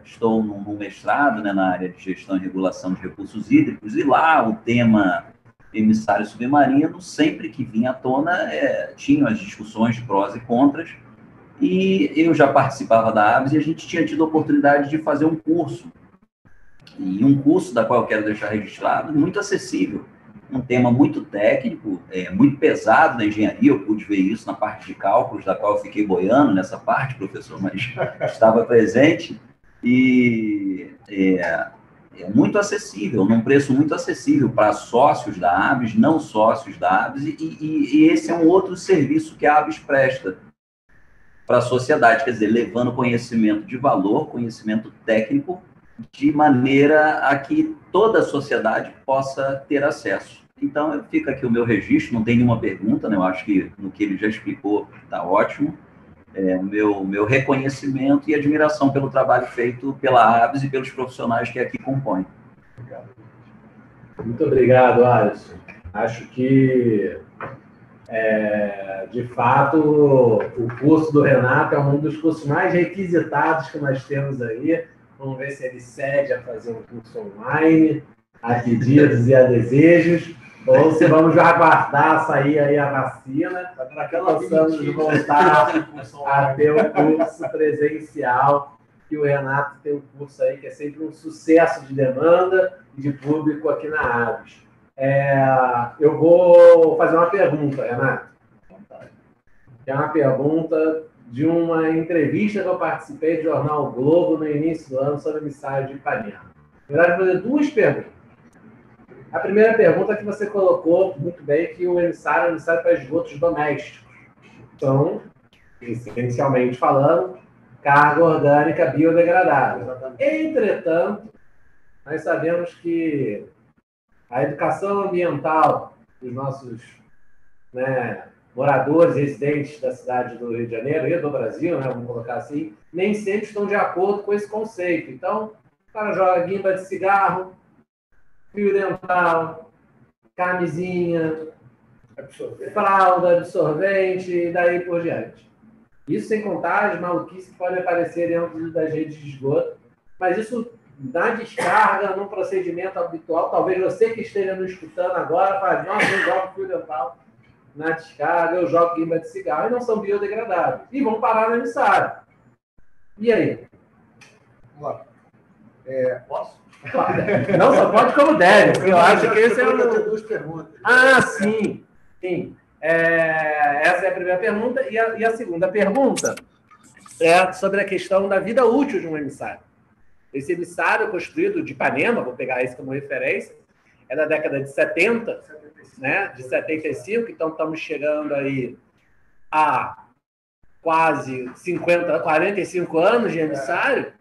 estou num mestrado, né, na área de gestão e regulação de recursos hídricos, e lá o tema emissário submarino, sempre que vinha à tona, tinham as discussões de prós e contras, e eu já participava da ABS e a gente tinha tido a oportunidade de fazer um curso, e um curso da qual eu quero deixar registrado, muito acessível, um tema muito técnico, muito pesado na engenharia. Eu pude ver isso na parte de cálculos, da qual eu fiquei boiando nessa parte, professor, mas estava presente. E é muito acessível, num preço muito acessível para sócios da ABS, não sócios da ABS, e esse é um outro serviço que a ABS presta para a sociedade, quer dizer, levando conhecimento de valor, conhecimento técnico, de maneira a que toda a sociedade possa ter acesso. Então, fica aqui o meu registro, não tem nenhuma pergunta, né? Eu acho que no que ele já explicou está ótimo. O meu reconhecimento e admiração pelo trabalho feito pela ABS e pelos profissionais que aqui compõem. Muito obrigado, Alisson. Acho que, de fato, o curso do Renato é um dos cursos mais requisitados que nós temos aí. Vamos ver se ele cede a fazer um curso online, a pedidos e a desejos, ou se vamos já aguardar sair aí a vacina para que possamos voltar a ter um curso presencial, que o Renato tem um curso aí que é sempre um sucesso de demanda e de público aqui na ABS. Eu vou fazer uma pergunta, Renato. É uma pergunta de uma entrevista que eu participei do jornal o Globo no início do ano sobre o emissário de Ipanema. Na verdade, vou fazer duas perguntas. A primeira pergunta é que você colocou muito bem, que o emissário é um emissário para esgotos domésticos. Então, essencialmente falando, carga orgânica biodegradável. Entretanto, nós sabemos que a educação ambiental dos nossos, né, moradores residentes da cidade do Rio de Janeiro e do Brasil, né, vamos colocar assim, nem sempre estão de acordo com esse conceito. Então, o cara joga guimba de cigarro, fio dental, camisinha, fralda, absorvente e daí por diante. Isso sem contar as maluquices que podem aparecer dentro das redes de esgoto, mas isso na descarga, num procedimento habitual, talvez você que esteja nos escutando agora fale, nossa, eu jogo fio dental na descarga, eu jogo guimba de cigarro, e não são biodegradáveis. E vão parar no emissário. E aí? Vamos lá. Posso? Não, só pode como deve. Eu acho que esse é o... duas perguntas. Ah, sim. Sim. Essa é a primeira pergunta. E a segunda pergunta é sobre a questão da vida útil de um emissário. Esse emissário construído de Ipanema, vou pegar esse como referência, é da década de 70, né, de 75, então estamos chegando aí a quase 45 anos de emissário,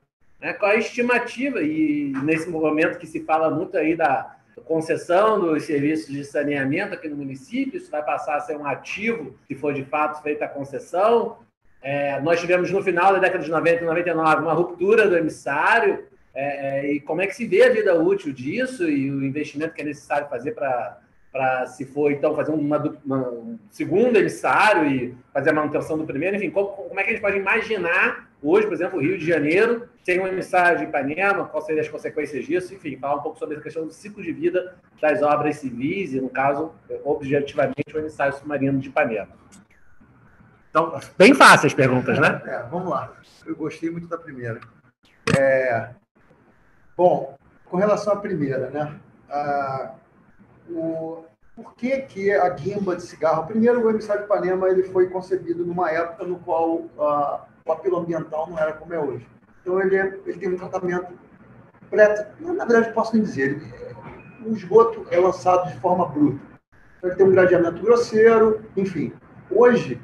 né, qual a estimativa, e nesse momento que se fala muito aí da concessão dos serviços de saneamento aqui no município, isso vai passar a ser um ativo, se for de fato feita a concessão. Nós tivemos no final da década de 90 e 99 uma ruptura do emissário, e como é que se vê a vida útil disso e o investimento que é necessário fazer para se for, então, fazer um segundo emissário e fazer a manutenção do primeiro, enfim, como é que a gente pode imaginar hoje, por exemplo, o Rio de Janeiro, sem um emissário de Ipanema, quais seriam as consequências disso, enfim, falar um pouco sobre a questão do ciclo de vida das obras civis e, no caso, objetivamente, o emissário submarino de Ipanema. Então, bem fáceis as perguntas, né? Vamos lá. Eu gostei muito da primeira. Bom, com relação à primeira, né? Por que a guimba de cigarro... Primeiro, o emissário de Ipanema ele foi concebido numa época no qual o apelo ambiental não era como é hoje. Então, ele tem um tratamento... Na verdade, posso nem dizer. O esgoto é lançado de forma bruta. Então, ele tem um gradeamento grosseiro, enfim. Hoje,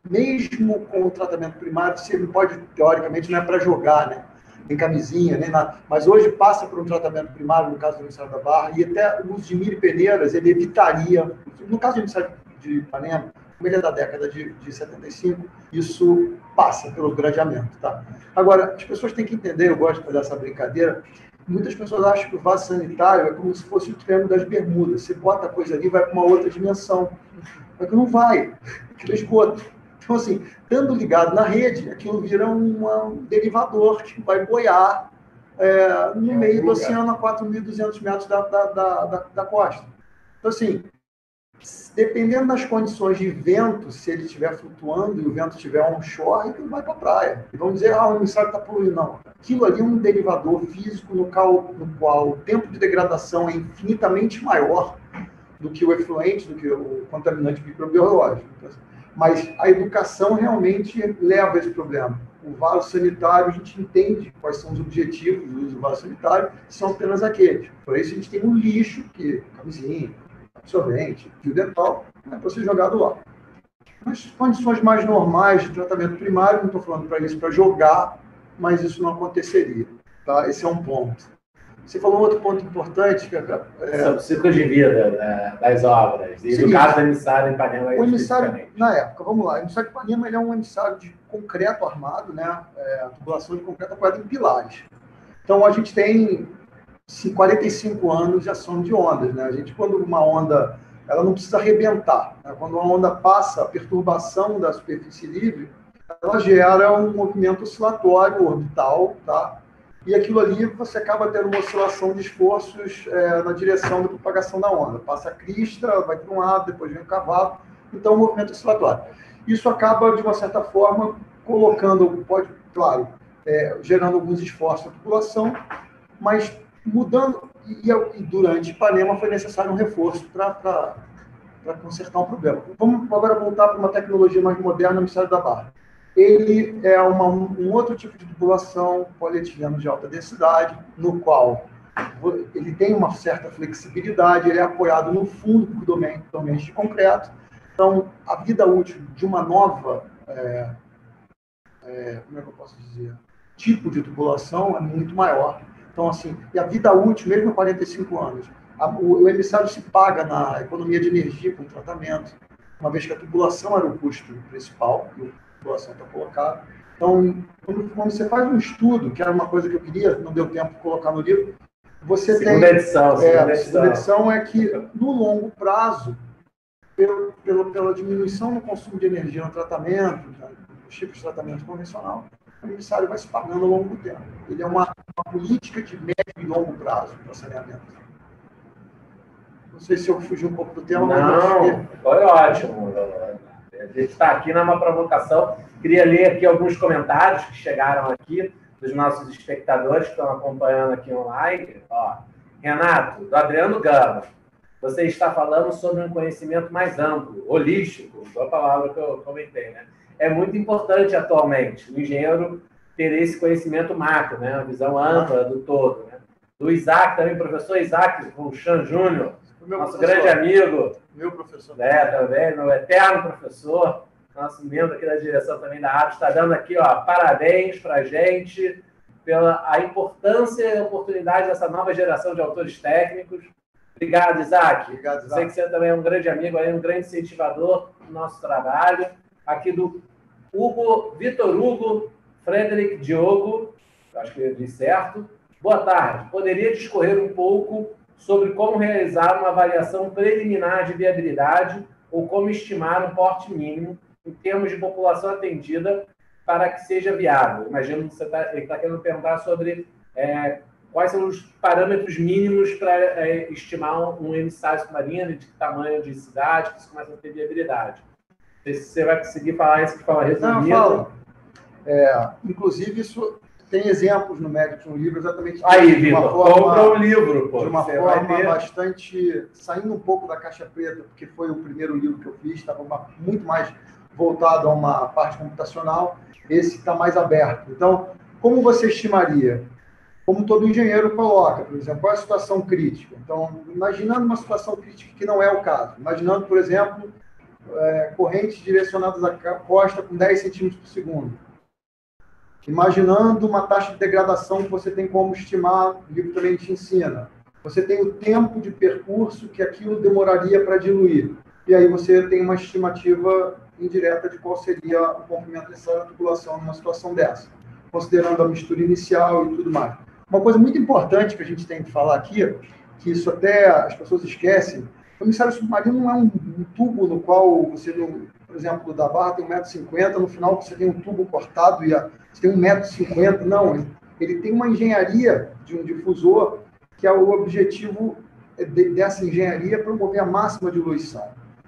mesmo com o tratamento primário, você não pode, teoricamente, não é para jogar, né? Nem camisinha, nem nada. Mas hoje passa por um tratamento primário, no caso do emissário da Barra, e até o uso de milho e peneiras, ele evitaria, no caso do emissário de Ipanema, como ele é da década de 75, isso passa pelo gradeamento, tá? Agora, as pessoas têm que entender, eu gosto de fazer essa brincadeira, muitas pessoas acham que o vaso sanitário é como se fosse o Triângulo das Bermudas. Você bota a coisa ali e vai para uma outra dimensão. Mas que não vai, aquilo é esgoto. Então, assim, estando ligado na rede, aquilo vira um derivador que vai boiar no meio do oceano a 4.200 metros da costa. Então, assim, dependendo das condições de vento, se ele estiver flutuando e o vento estiver onshore, aquilo vai para a praia. E vamos dizer, o emissário está poluindo. Não. Aquilo ali é um derivador físico no qual o tempo de degradação é infinitamente maior do que o efluente, do que o contaminante microbiológico. Mas a educação realmente leva a esse problema. O vaso sanitário, a gente entende quais são os objetivos do uso do vaso sanitário, são apenas aqueles. Por isso a gente tem um lixo, que é camisinha, absorvente, fio dental, para você jogar do lado. Nas condições mais normais de tratamento primário, não estou falando para isso para jogar, mas isso não aconteceria. Tá? Esse é um ponto. Você falou outro ponto importante, que sobre o ciclo de vida das obras. E no caso do emissário de Ipanema, o emissário, na época, vamos lá, o emissário de Ipanema ele é um emissário de concreto armado, né? A tubulação de concreto apoiada em pilares. Então, a gente tem 45 anos de ação de ondas, né? A gente, quando uma onda, ela não precisa arrebentar, né? Quando uma onda passa, a perturbação da superfície livre, ela gera um movimento oscilatório orbital, tá? E aquilo ali você acaba tendo uma oscilação de esforços na direção da propagação da onda. Passa a crista, vai para um lado, depois vem o cavalo, então o movimento oscilatório. Isso acaba, de uma certa forma, colocando, claro, gerando alguns esforços na população, mas mudando, e durante Ipanema foi necessário um reforço para consertar um problema. Vamos agora voltar para uma tecnologia mais moderna no Emissário da Barra. Ele é um outro tipo de tubulação polietileno de alta densidade, no qual ele tem uma certa flexibilidade, ele é apoiado no fundo por domeios de concreto. Então, a vida útil de uma nova, como é que eu posso dizer, tipo de tubulação é muito maior Então, assim, e a vida útil, mesmo com 45 anos, o emissário se paga na economia de energia com tratamento, uma vez que a tubulação era o custo principal, que a tubulação está colocada. Então, quando você faz um estudo, que era uma coisa que eu queria, não deu tempo de colocar no livro, você segunda tem... Edição, a segunda edição é que, no longo prazo, pela diminuição no consumo de energia no tratamento, dos tipos de tratamento convencional, o emissário vai se pagando ao longo do tempo. Ele é uma política de médio e longo prazo para saneamento. Não sei se eu fugi um pouco do tema, mas... Não, foi ótimo. A gente está aqui numa provocação. Queria ler aqui alguns comentários que chegaram aqui dos nossos espectadores que estão acompanhando aqui online. Ó, Renato, do Adriano Gama, você está falando sobre um conhecimento mais amplo, holístico, foi a palavra que eu comentei, né? É muito importante atualmente o engenheiro ter esse conhecimento macro, né? A visão ampla do todo, né? Do Isaac também, professor Isaac Rolchan Júnior, nosso grande amigo. Meu professor. Também, meu eterno professor, nosso membro aqui da direção também da ABS, está dando aqui, ó, parabéns para a gente pela a importância e a oportunidade dessa nova geração de autores técnicos. Obrigado, Isaac. Obrigado, Isaac. Sei que você também é um grande amigo, um grande incentivador do nosso trabalho. Aqui do Vitor Hugo Frederic Diogo, acho que eu disse certo. Boa tarde. Poderia discorrer um pouco sobre como realizar uma avaliação preliminar de viabilidade ou como estimar um porte mínimo em termos de população atendida para que seja viável? Imagino que ele está querendo perguntar sobre quais são os parâmetros mínimos para estimar um emissário submarino, de que tamanho de cidade, que isso começa a ter viabilidade. Não sei se você vai conseguir falar isso de forma resumida. Não, fala. Inclusive, isso tem exemplos numéricos no livro, exatamente. Aí, Vitor, compra um livro, pô. De uma forma bastante... Saindo um pouco da caixa preta, porque foi o primeiro livro que eu fiz, estava muito mais voltado a uma parte computacional. Esse está mais aberto. Então, como você estimaria? Como todo engenheiro coloca, por exemplo, qual é a situação crítica? Então, imaginando uma situação crítica que não é o caso. Imaginando, por exemplo, correntes direcionadas à costa com 10 centímetros por segundo. Imaginando uma taxa de degradação que você tem como estimar, o livro também te ensina. Você tem o tempo de percurso que aquilo demoraria para diluir. E aí você tem uma estimativa indireta de qual seria o comprimento dessa tubulação numa situação dessa, considerando a mistura inicial e tudo mais. Uma coisa muito importante que a gente tem que falar aqui, que isso até as pessoas esquecem, o emissário submarino não é um tubo no qual você, por exemplo, da barra tem 1,50 m, no final você tem um tubo cortado e você tem 1,50 m. Não, ele tem uma engenharia de um difusor que é o objetivo dessa engenharia promover a máxima diluição.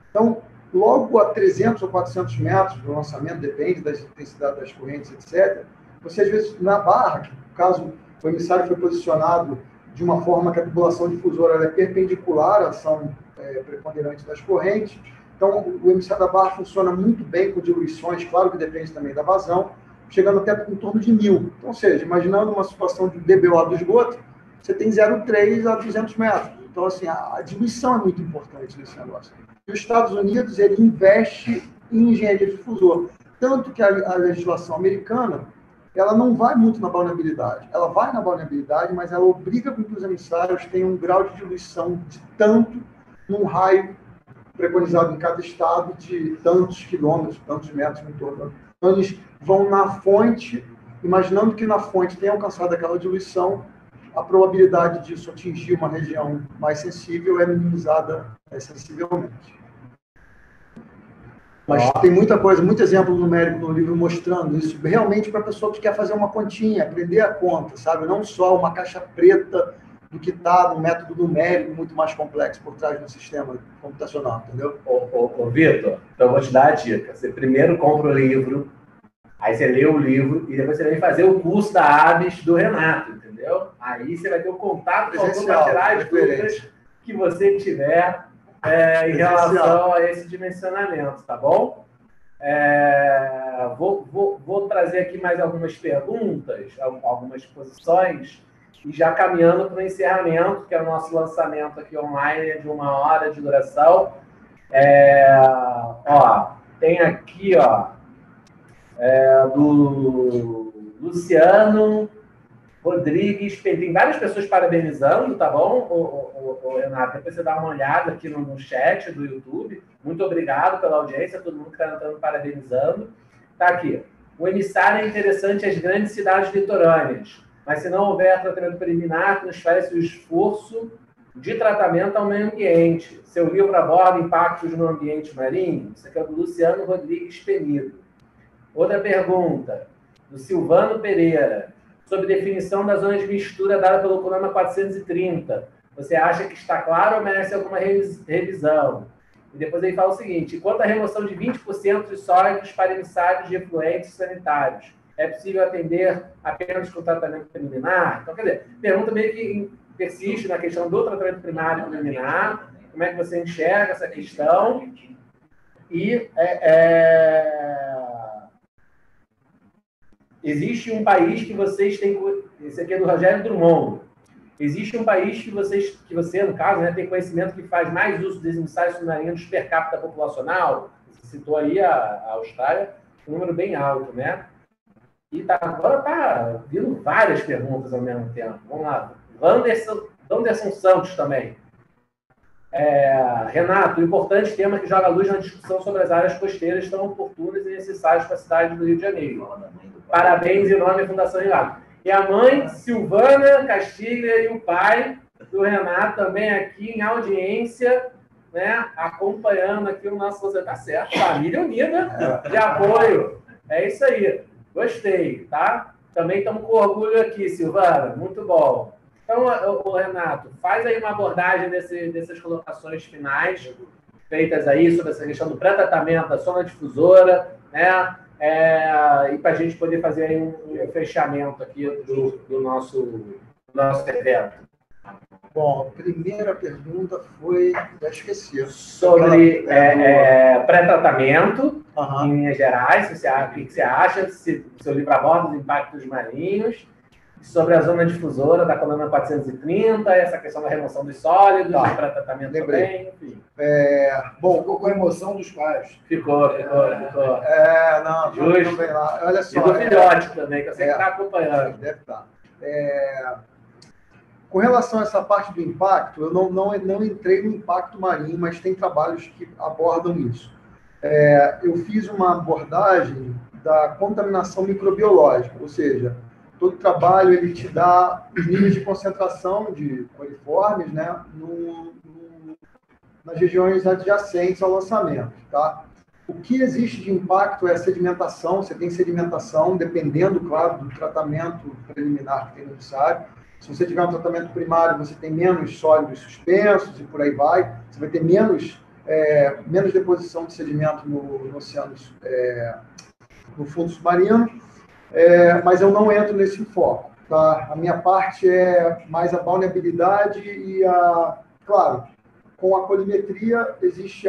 Então, logo a 300 ou 400 metros do lançamento, depende da intensidade das correntes, etc., você, às vezes, na barra, que no caso o emissário foi posicionado de uma forma que a tubulação difusora é perpendicular à ação preponderante das correntes. Então, o emissário da barra funciona muito bem com diluições, claro que depende também da vazão, chegando até em torno de 1000. Então, ou seja, imaginando uma situação de DBO do esgoto, você tem 0,3 a 200 metros. Então, assim, a diluição é muito importante nesse negócio. E os Estados Unidos, ele investe em engenharia difusor. Tanto que a legislação americana, ela não vai muito na balneabilidade. Ela vai na balneabilidade, mas ela obriga que os emissários tenham um grau de diluição de tanto num raio preconizado em cada estado de tantos quilômetros, tantos metros em torno. Então, eles vão na fonte, imaginando que na fonte tenha alcançado aquela diluição, a probabilidade disso atingir uma região mais sensível é minimizada sensivelmente. Mas tem muita coisa, muito exemplo numérico no livro mostrando isso, realmente para a pessoa que quer fazer uma continha, aprender a conta, sabe? Não só uma caixa preta do que está no método numérico muito mais complexo por trás do sistema computacional, entendeu? Ô Vitor, então eu vou te dar a dica. Você primeiro compra o livro, aí você lê o livro e depois você vem fazer o curso da ABS do Renato, entendeu? Aí você vai ter o contato para tirar as dúvidas que você tiver em relação a esse dimensionamento, tá bom? Vou trazer aqui mais algumas perguntas, algumas posições, e já caminhando para o encerramento, que é o nosso lançamento aqui online de 1 hora de duração. Tem aqui, do Luciano Rodrigues, tem várias pessoas parabenizando, tá bom, o Renato? Depois você dá uma olhada aqui no chat do YouTube. Muito obrigado pela audiência, todo mundo que está entrando parabenizando. Tá aqui. O emissário é interessante às grandes cidades litorâneas, mas se não houver tratamento preliminar, transfere-se o esforço de tratamento ao meio ambiente. Seu livro aborda impactos no ambiente marinho? Isso aqui é do Luciano Rodrigues Penido. Outra pergunta, do Silvano Pereira, sobre definição da zona de mistura dada pelo CONAMA 430. Você acha que está claro ou merece alguma revisão? E depois ele fala o seguinte, quanto à remoção de 20% dos sólidos para emissários de efluentes sanitários, é possível atender apenas com tratamento preliminar? Então, quer dizer, pergunta meio que persiste na questão do tratamento primário preliminar, como é que você enxerga essa questão? E existe um país que vocês têm... Esse aqui é do Rogério Drummond. Existe um país que você, no caso, né, tem conhecimento que faz mais uso dos emissários submarinos per capita populacional? Você citou aí a Austrália, um número bem alto, né? E agora está vindo várias perguntas ao mesmo tempo. Vamos lá. Wanderson Santos também. Renato, um importante tema que joga luz na discussão sobre as áreas costeiras tão oportunas e necessárias para a cidade do Rio de Janeiro. Parabéns em nome da Fundação Renato. E a mãe, Silvana Castilha, e o pai do Renato também aqui em audiência, né, acompanhando aqui o nosso... Tá certo, família unida de apoio. É isso aí. Gostei, tá? Também estamos com orgulho aqui, Silvana. Muito bom. Então, Renato, faz aí uma abordagem dessas colocações finais feitas aí sobre essa questão do pré-tratamento da sonodifusora, né? E para a gente poder fazer aí um fechamento aqui do nosso evento. Bom, a primeira pergunta foi, já esqueci. Sobre pré-tratamento, em linhas gerais, o que você acha, se o seu livro aborda os impactos marinhos, sobre a zona difusora da CONAMA 430, essa questão da remoção dos sólidos, do pré-tratamento também, enfim. Bom, ficou com a emoção dos pais. Ficou. Não, justo. Bem lá. Olha só. E do filhote também, que eu sei que está acompanhando. Deve estar. Com relação a essa parte do impacto, eu não entrei no impacto marinho, mas tem trabalhos que abordam isso. Eu fiz uma abordagem da contaminação microbiológica, ou seja, todo trabalho ele te dá os níveis de concentração de coliformes, né, nas regiões adjacentes ao lançamento. Tá? O que existe de impacto é a sedimentação, você tem sedimentação, dependendo, claro, do tratamento preliminar que tem no emissário. Se você tiver um tratamento primário, você tem menos sólidos suspensos e por aí vai. Você vai ter menos deposição de sedimento no oceano, no fundo submarino. Mas eu não entro nesse foco. Tá? A minha parte é mais a vulnerabilidade e claro, com a colimetria existe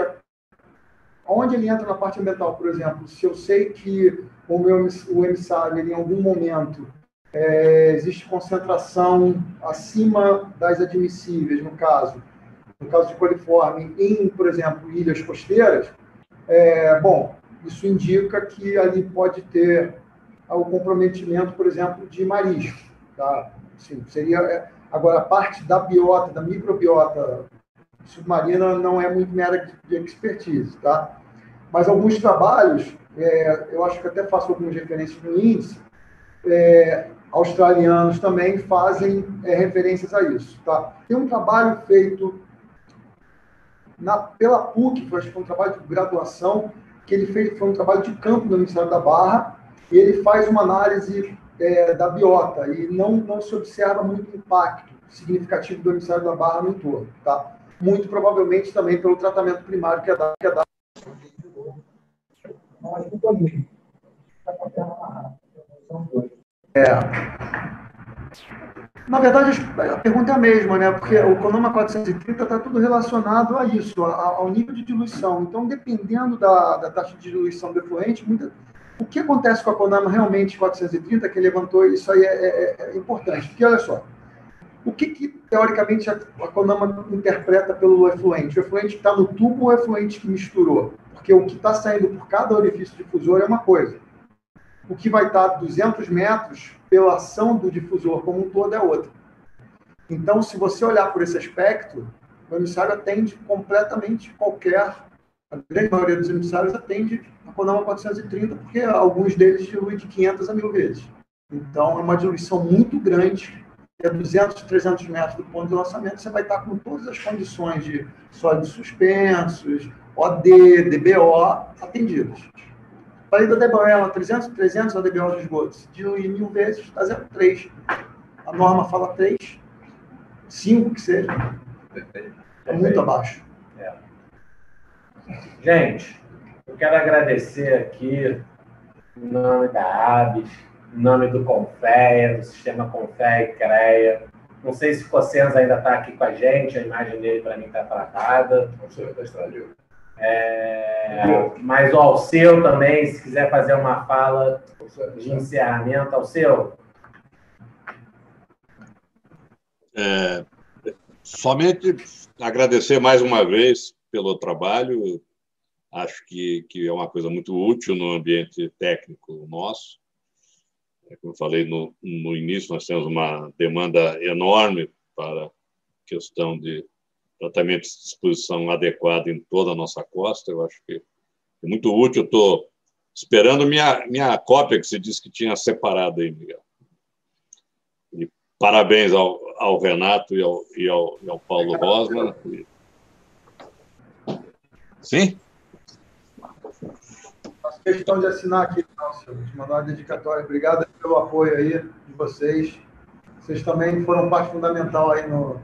onde ele entra na parte ambiental, por exemplo, se eu sei que o emissário ele, em algum momento existe concentração acima das admissíveis, no caso de coliforme, em, por exemplo, ilhas costeiras, bom, isso indica que ali pode ter o comprometimento, por exemplo, de marisco. Tá? Assim, seria, agora, a parte da biota, da microbiota submarina não é muito minha área de expertise. Tá? Mas alguns trabalhos, eu acho que até faço algumas referências no índice, australianos também fazem referências a isso. Tá? Tem um trabalho feito pela PUC, que eu acho que foi um trabalho de graduação, que ele fez, foi um trabalho de campo no Emissário da Barra, e ele faz uma análise da biota, e não se observa muito impacto significativo do Emissário da Barra no entorno. Tá? Muito provavelmente também pelo tratamento primário que é dado. Na verdade, a pergunta é a mesma, né? Porque o CONAMA 430 está tudo relacionado a isso, ao nível de diluição. Então, dependendo da taxa de diluição do efluente, o que acontece com a CONAMA realmente 430, que levantou, isso aí é importante. Porque, olha só, o que teoricamente, a CONAMA interpreta pelo efluente? O efluente que está no tubo ou o efluente que misturou? Porque o que está saindo por cada orifício difusor é uma coisa. o que vai estar a 200 metros pela ação do difusor como um todo é outra. Então, se você olhar por esse aspecto, o emissário atende completamente qualquer... A grande maioria dos emissários atende a Conama 430, porque alguns deles diluem de 500 a 1000 vezes. Então, é uma diluição muito grande. É 200, 300 metros do ponto de lançamento, você vai estar com todas as condições de sólidos suspensos, OD, DBO, atendidas. Falei da DBO, 300 a DBO de esgoto. Se diluir 1000 vezes, está 0,3. A norma fala 3, 5 que seja. É muito abaixo. É. Gente, eu quero agradecer aqui, em nome da ABES, em nome do Confea, do Sistema Confea e CREA. Não sei se o Cosenza ainda está aqui com a gente, a imagem dele para mim está apagada. Mas o Alceu também, se quiser fazer uma fala de encerramento. Alceu. Somente agradecer mais uma vez pelo trabalho. Acho que é uma coisa muito útil no ambiente técnico nosso. Como eu falei no início, nós temos uma demanda enorme para a questão de tratamento de disposição adequada em toda a nossa costa. Eu acho que é muito útil. Eu estou esperando minha cópia, que você disse que tinha separado aí, Miguel. E parabéns ao Renato e ao Paulo Rosman. Sim? Faço questão de assinar aqui, de mandar uma dedicatória. Obrigado pelo apoio aí de vocês. Vocês também foram parte fundamental aí no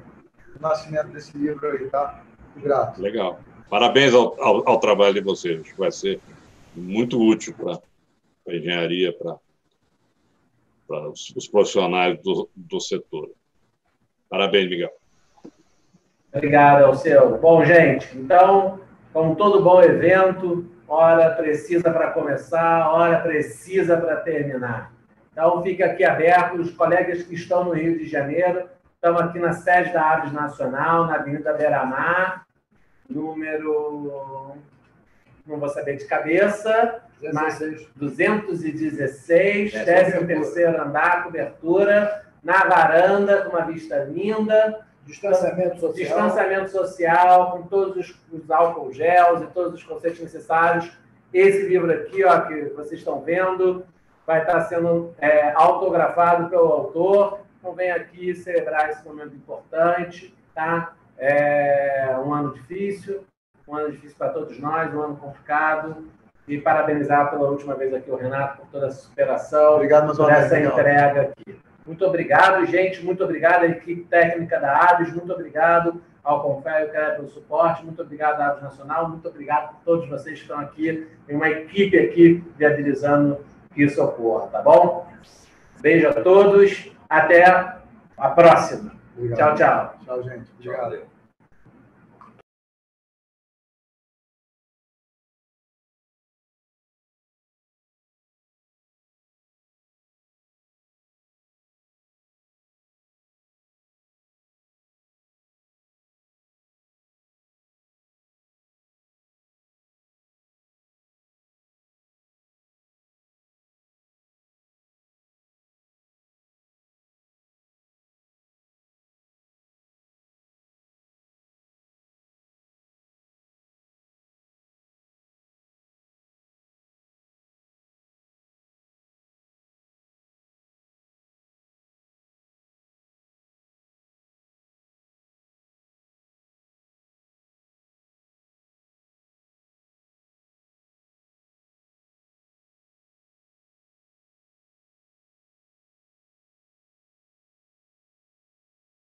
nascimento desse livro aí, tá? Muito grato. Legal. Parabéns ao trabalho de vocês. Acho que vai ser muito útil para a engenharia, para os profissionais do setor. Parabéns, Miguel. Obrigado, Alceu. Bom, gente, então, como todo bom evento, hora precisa para começar, hora precisa para terminar. Então, fica aqui aberto. Os colegas que estão no Rio de Janeiro, estamos aqui na sede da ABES Nacional, na Avenida Beira-Mar, número... não vou saber de cabeça, 216, 13º andar, cobertura, na varanda, com uma vista linda. Distanciamento social, com todos os álcool gels e todos os conceitos necessários. Esse livro aqui, ó, que vocês estão vendo, vai estar sendo autografado pelo autor. Então, vem aqui celebrar esse momento importante, tá? É um ano difícil para todos nós, um ano complicado. E parabenizar pela última vez aqui o Renato por toda essa superação, obrigado, por essa entrega aqui. Muito obrigado, gente. Muito obrigado à equipe técnica da ABES. Muito obrigado ao Confea e ao CREA pelo suporte. Muito obrigado à ABES Nacional. Muito obrigado por todos vocês que estão aqui. Tem uma equipe aqui viabilizando que isso ocorra, tá bom? Beijo a todos. Até a próxima. Obrigado. Tchau, tchau. Tchau, gente. Obrigado.